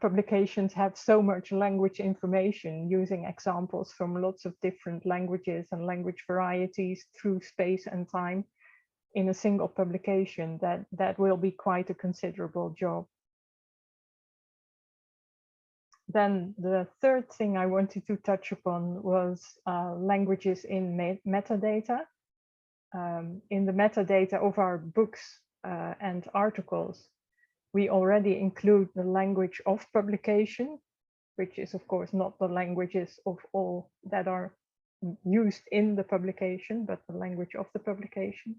[SPEAKER 1] publications have so much language information, using examples from lots of different languages and language varieties through space and time in a single publication, that will be quite a considerable job. Then the third thing I wanted to touch upon was languages in metadata. In the metadata of our books and articles, we already include the language of publication, which is of course not the languages of all that are used in the publication, but the language of the publication.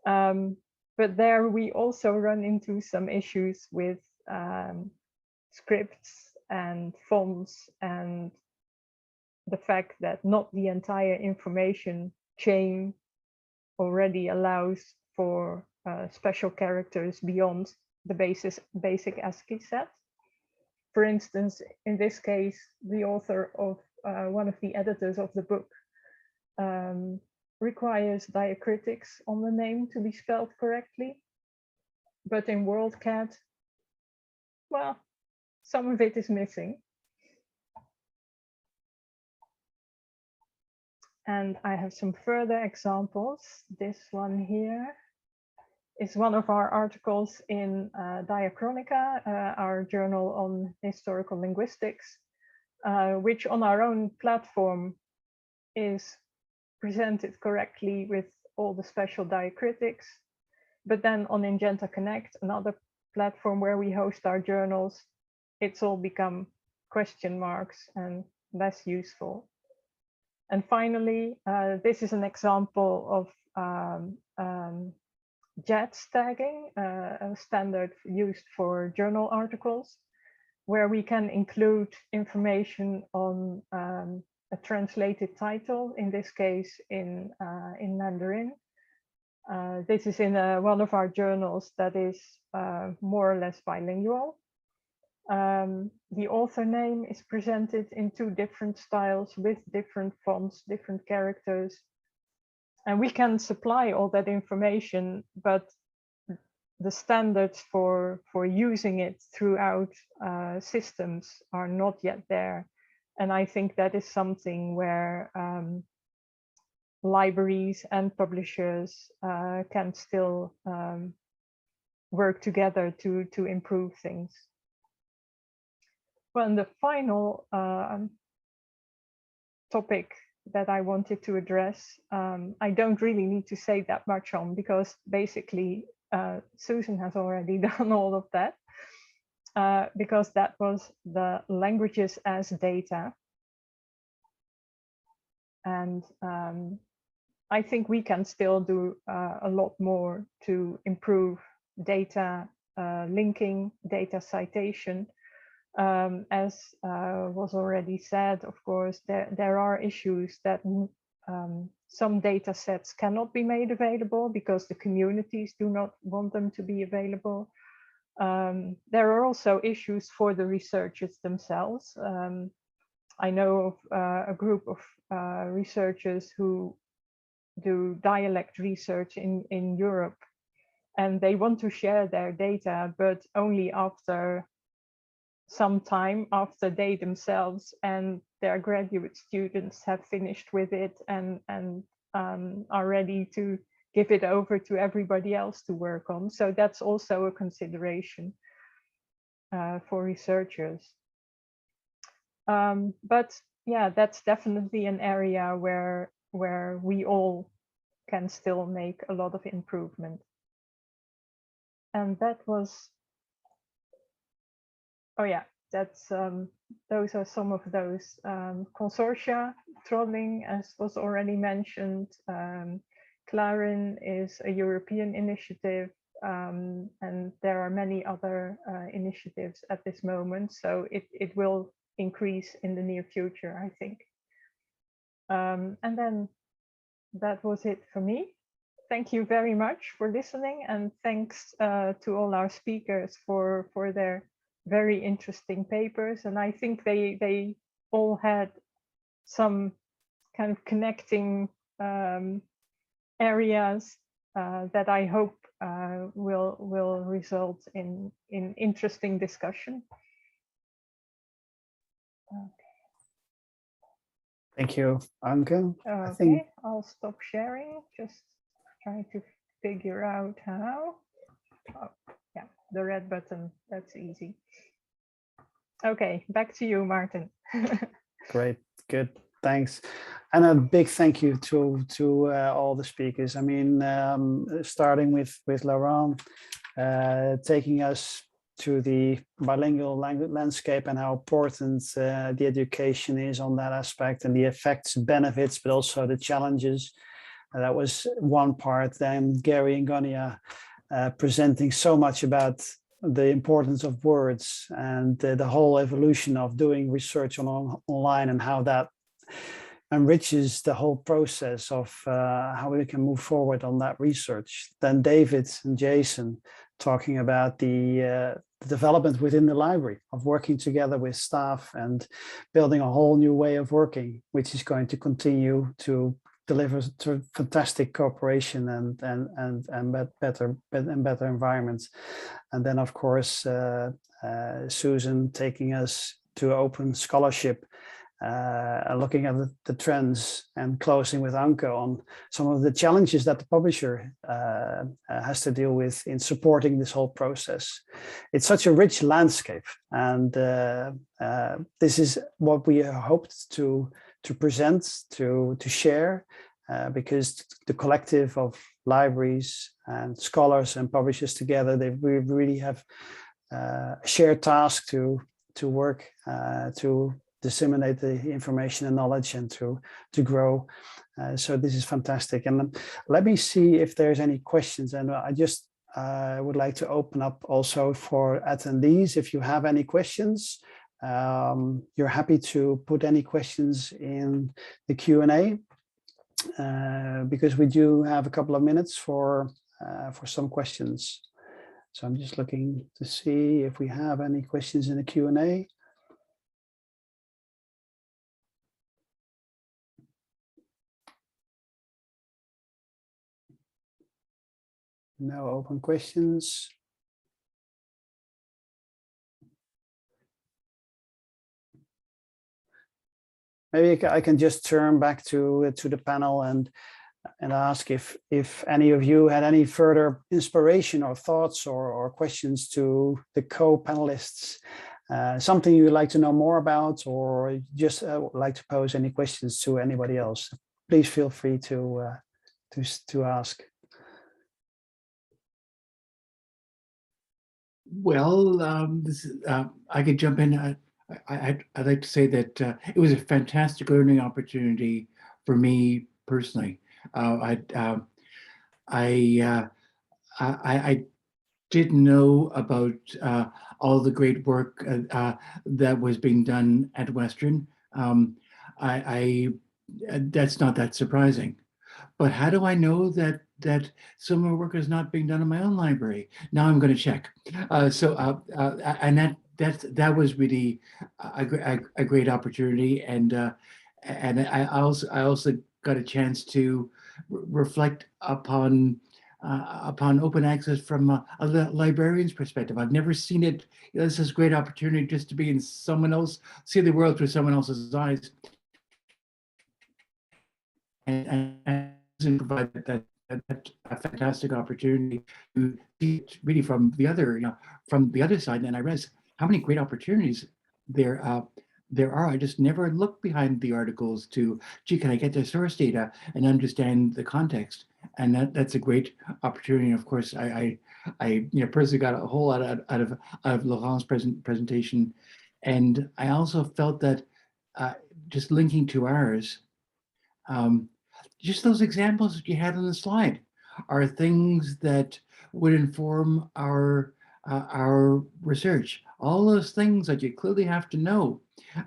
[SPEAKER 1] But there we also run into some issues with scripts and fonts, and the fact that not the entire information chain already allows for special characters beyond the basic ASCII set. For instance, in this case, the author of one of the editors of the book requires diacritics on the name to be spelled correctly. But in WorldCat, well, some of it is missing. And I have some further examples. This one here is one of our articles in Diachronica, our journal on historical linguistics, which on our own platform is presented correctly with all the special diacritics. But then on Ingenta Connect, another platform where we host our journals, it's all become question marks and less useful. And finally, this is an example of JATS tagging, a standard used for journal articles, where we can include information on a translated title, in this case in Mandarin. This is in one of our journals that is more or less bilingual. The author name is presented in 2 different styles with different fonts, different characters. And we can supply all that information, but the standards for using it throughout systems are not yet there. And I think that is something where libraries and publishers can still work together to improve things. Well, and the final topic that I wanted to address, I don't really need to say that much on, because basically Susan has already done all of that, because that was the languages as data. And I think we can still do a lot more to improve data linking, data citation. As was already said, of course, there are issues that some data sets cannot be made available because the communities do not want them to be available. There are also issues for the researchers themselves. I know of a group of researchers who do dialect research in Europe, and they want to share their data, but only after some time, after they themselves and their graduate students have finished with it and are ready to give it over to everybody else to work on. So that's also a consideration for researchers. But yeah, that's definitely an area where we all can still make a lot of improvement. And that was, oh yeah, that's those are some of those consortia. Trolling, as was already mentioned. Clarin is a European initiative, and there are many other initiatives at this moment. So it will increase in the near future, I think. And then that was it for me. Thank you very much for listening, and thanks to all our speakers for their very interesting papers. And I think they all had some kind of connecting areas that I hope will result in interesting discussion.
[SPEAKER 2] Thank you, Anke.
[SPEAKER 1] Okay,
[SPEAKER 2] I think
[SPEAKER 1] I'll stop sharing. Just trying to figure out how. Oh, yeah, the red button. That's easy. Okay, back to you, Martin.
[SPEAKER 2] Great, good, thanks. And a big thank you to all the speakers. I mean, starting with Laurent, taking us to the bilingual landscape and how important the education is on that aspect, and the effects, benefits, but also the challenges. That was one part. Then Gary and Gonia presenting so much about the importance of words and the whole evolution of doing research online, and how that enriches the whole process of how we can move forward on that research. Then David and Jason talking about the development within the library of working together with staff and building a whole new way of working, which is going to continue to deliver to fantastic cooperation and better environments. And then, of course, Susan taking us to open scholarship, looking at the trends, and closing with Anke on some of the challenges that the publisher has to deal with in supporting this whole process. It's such a rich landscape, and this is what we hoped to present, to share, because the collective of libraries and scholars and publishers together, we really have a shared task to work to disseminate the information and knowledge, and to grow. So this is fantastic. And let me see if there's any questions. And I just would like to open up also for attendees. If you have any questions, you're happy to put any questions in the Q&A, because we do have a couple of minutes for some questions. So I'm just looking to see if we have any questions in the Q&A. No open questions. Maybe I can just turn back to the panel and ask if any of you had any further inspiration or thoughts or questions to the co-panelists, something you'd like to know more about, or just like to pose any questions to anybody else. Please feel free to ask.
[SPEAKER 4] Well, I could jump in. I'd like to say that it was a fantastic learning opportunity for me personally. I didn't know about all the great work that was being done at Western. That's not that surprising. But how do I know that similar work is not being done in my own library? Now I'm going to check. And that was really a great opportunity, and I also got a chance to reflect upon open access from a librarian's perspective. I've never seen it. This is a great opportunity just to be in someone else, see the world through someone else's eyes, and provide that a fantastic opportunity to see it really from the other side. And I realized how many great opportunities there are. I just never looked behind the articles to, gee, can I get their source data and understand the context? And that's a great opportunity. And of course, I personally got a whole lot out of Laurent's presentation, and I also felt that just linking to ours. Just those examples that you had on the slide are things that would inform our research. All those things that you clearly have to know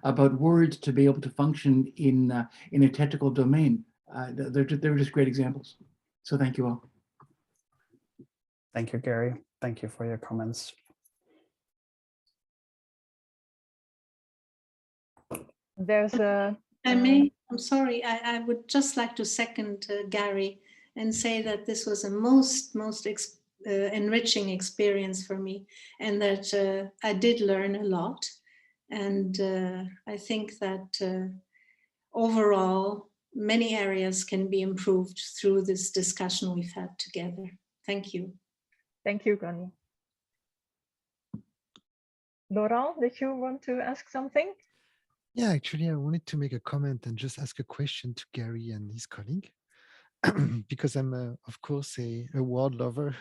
[SPEAKER 4] about words to be able to function in a technical domain. They're just great examples. So thank you all.
[SPEAKER 2] Thank you, Gary. Thank you for your comments.
[SPEAKER 1] There's a
[SPEAKER 5] I'm sorry, I would just like to second Gary and say that this was a most enriching experience for me, and that I did learn a lot. And I think that overall, many areas can be improved through this discussion we've had together. Thank you.
[SPEAKER 1] Thank you, Gonia. Laurent, did you want to ask something?
[SPEAKER 3] Yeah, actually, I wanted to make a comment and just ask a question to Gary and his colleague, because I'm, of course, a word lover,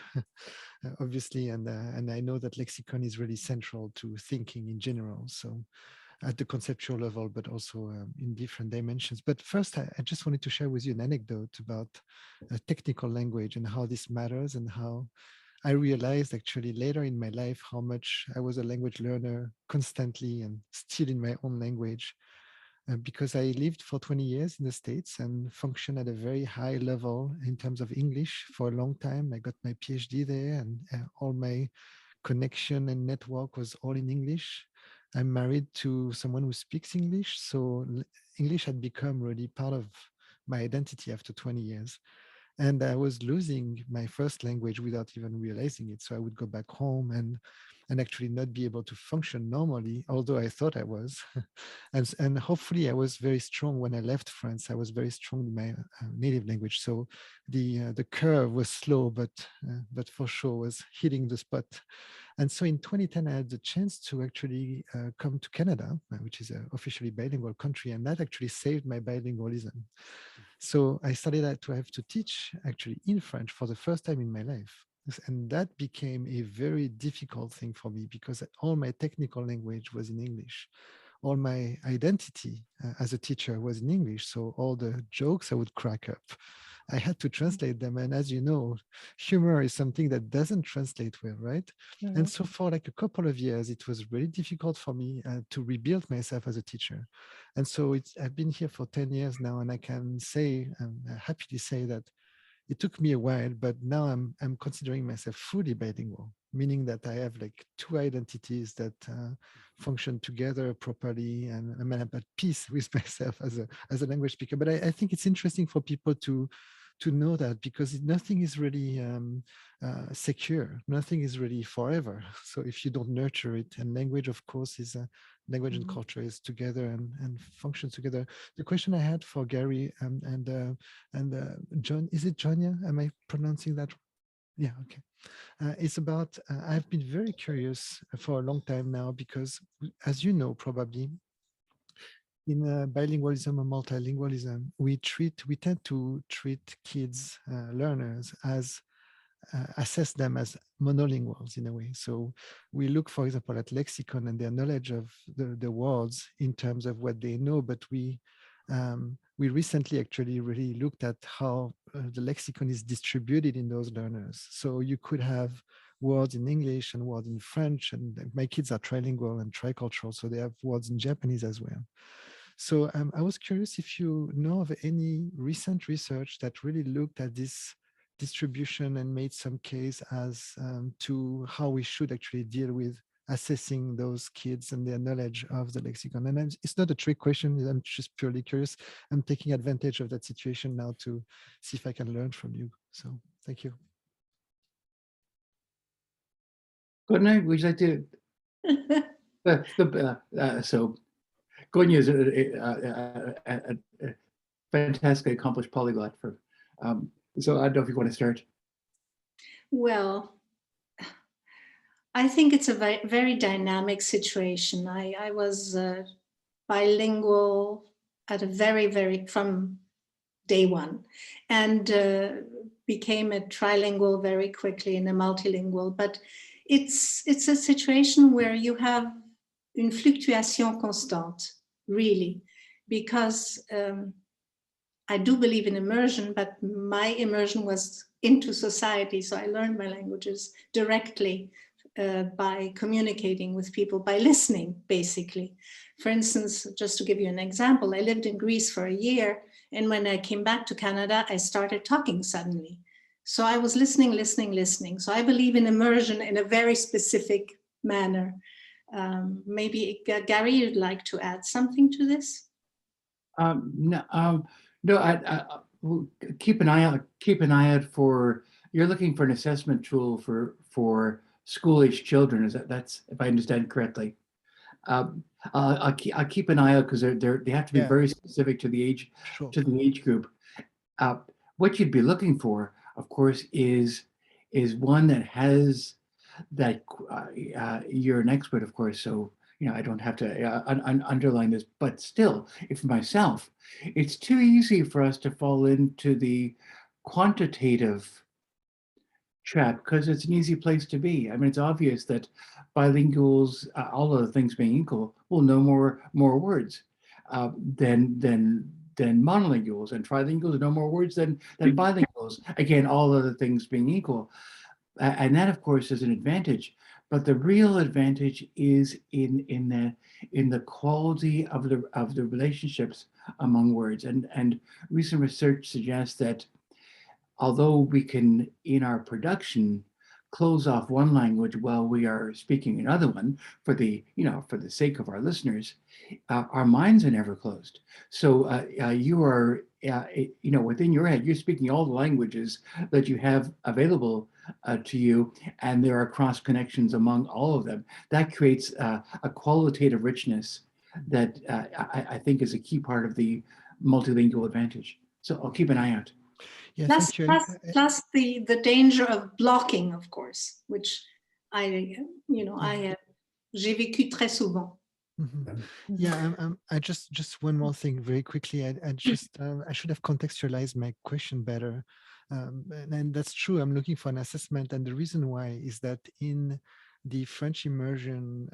[SPEAKER 3] obviously, and I know that lexicon is really central to thinking in general. So at the conceptual level, but also in different dimensions. But first, I just wanted to share with you an anecdote about technical language and how this matters, and how I realized actually later in my life how much I was a language learner constantly and still in my own language, because I lived for 20 years in the States and functioned at a very high level in terms of English for a long time. I got my PhD there, and all my connection and network was all in English. I'm married to someone who speaks English, so English had become really part of my identity after 20 years. And I was losing my first language without even realizing it. So I would go back home and actually not be able to function normally, although I thought I was. and hopefully I was very strong when I left France. I was very strong in my native language. So the curve was slow, but for sure was hitting the spot. And so in 2010, I had the chance to actually come to Canada, which is an officially bilingual country, and that actually saved my bilingualism. So I started to have to teach actually in French for the first time in my life. And that became a very difficult thing for me, because all my technical language was in English. All my identity as a teacher was in English. So all the jokes I would crack up, I had to translate them. And as you know, humor is something that doesn't translate well, right?
[SPEAKER 1] Mm-hmm.
[SPEAKER 3] And so for like a couple of years, it was really difficult for me to rebuild myself as a teacher. And so I've been here for 10 years now, and I can say, happily say that it took me a while, but now I'm considering myself fully bilingual, meaning that I have like two identities that function together properly, and I'm at peace with myself as a language speaker. But I think it's interesting for people to know that, because nothing is really secure, nothing is really forever. So if you don't nurture it, and language, of course, is language and culture is together and functions together. The question I had for Gary and John, is it Jonia? Am I pronouncing that? Yeah, okay. It's about, I've been very curious for a long time now, because as you know, probably, in bilingualism or multilingualism, we tend to treat kids, learners, as assess them as monolinguals in a way. So we look, for example, at lexicon and their knowledge of the words in terms of what they know, but we recently actually really looked at how the lexicon is distributed in those learners. So you could have words in English and words in French, and my kids are trilingual and tricultural, so they have words in Japanese as well. So I was curious if you know of any recent research that really looked at this distribution and made some case as to how we should actually deal with assessing those kids and their knowledge of the lexicon. And it's not a trick question, I'm just purely curious. I'm taking advantage of that situation now to see if I can learn from you. So thank you.
[SPEAKER 4] Good night. Would you like to? So Gonia is a fantastically accomplished polyglot. So I don't know if you want to start.
[SPEAKER 5] Well, I think it's a very dynamic situation. I was bilingual at from day one, and became a trilingual very quickly and a multilingual. But it's a situation where you have une fluctuation constante, really, because I do believe in immersion, but my immersion was into society. So I learned my languages directly by communicating with people, by listening, basically. For instance, just to give you an example, I lived in Greece for a year. And when I came back to Canada, I started talking suddenly. So I was listening. So I believe in immersion in a very specific manner. Maybe Gary, you'd like to add something to this?
[SPEAKER 4] No, I keep an eye out for, you're looking for an assessment tool for school-age children. Is that's if I understand correctly? I'll keep an eye out, because they have to be very specific to the age,
[SPEAKER 3] sure,
[SPEAKER 4] to the age group. What you'd be looking for, of course, is one that has you're an expert, of course, so I don't have to underline this, but still, if myself, it's too easy for us to fall into the quantitative trap because it's an easy place to be. I mean, it's obvious that bilinguals, all other things being equal, will know more words than monolinguals, and trilinguals know more words than bilinguals. Again, all other things being equal, and that, of course, is an advantage. But the real advantage is in the quality of the relationships among words. And recent research suggests that although we can, in our production, close off one language while we are speaking another one for the sake of our listeners, our minds are never closed. So you are, within your head, you're speaking all the languages that you have available to you, and there are cross connections among all of them. That creates a qualitative richness that I think is a key part of the multilingual advantage. So I'll keep an eye out.
[SPEAKER 3] Yeah,
[SPEAKER 5] plus the danger of blocking, of course, which I have, j'ai vécu très souvent.
[SPEAKER 3] Mm-hmm. Yeah, I just one more thing very quickly. I should have contextualized my question better, and that's true. I'm looking for an assessment, and the reason why is that in the French immersion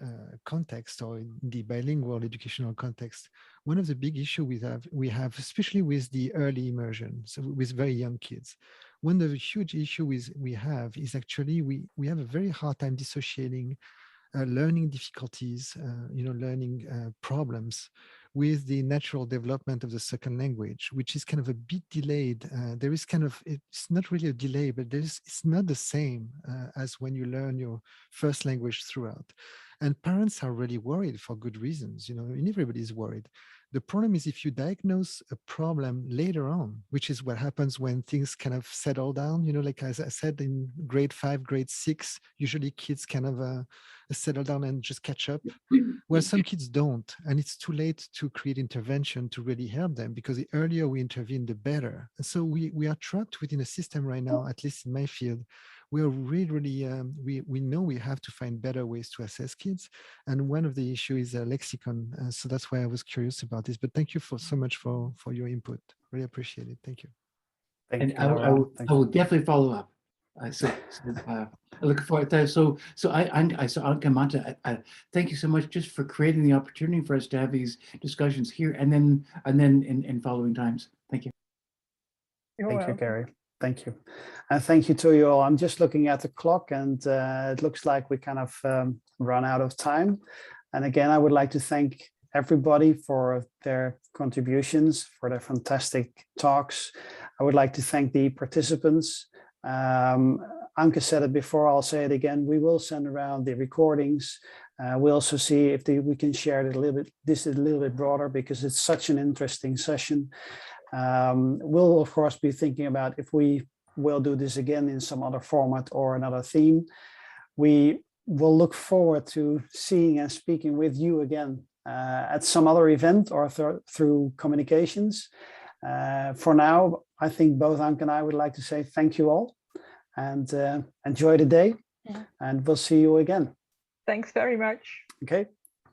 [SPEAKER 3] context, or in the bilingual educational context, one of the big issues we have, especially with the early immersion, so with very young kids, one of the huge issues we have is actually we have a very hard time dissociating learning difficulties, learning problems with the natural development of the second language, which is kind of a bit delayed. There is it's not really a delay, but it's not the same as when you learn your first language throughout. And parents are really worried for good reasons, and everybody is worried. The problem is if you diagnose a problem later on, which is what happens when things kind of settle down, like as I said, in grade 5, grade 6, usually kids kind of settle down and just catch up. Well, some kids don't, and it's too late to create intervention to really help them, because the earlier we intervene, the better. And so we are trapped within a system right now, at least in my field. We're really, we know we have to find better ways to assess kids. And one of the issues is a lexicon. So that's why I was curious about this. But thank you so much for your input. Really appreciate it. Thank you.
[SPEAKER 4] And I will definitely follow up. I look forward to that. So Anke, Marta, thank you so much just for creating the opportunity for us to have these discussions here and then in following times. Thank you.
[SPEAKER 2] Thank you, Gary. Thank you. And thank you to you all. I'm just looking at the clock, and it looks like we kind of run out of time. And again, I would like to thank everybody for their contributions, for their fantastic talks. I would like to thank the participants. Anke said it before, I'll say it again. We will send around the recordings. We'll also see if we can share it a little bit broader, because it's such an interesting session. We'll of course be thinking about if we will do this again in some other format or another theme. We will look forward to seeing and speaking with you again at some other event or through communications. For now, I think both Anke and I would like to say thank you all, and enjoy the day, and we'll see you again.
[SPEAKER 1] Thanks very much.
[SPEAKER 2] Okay.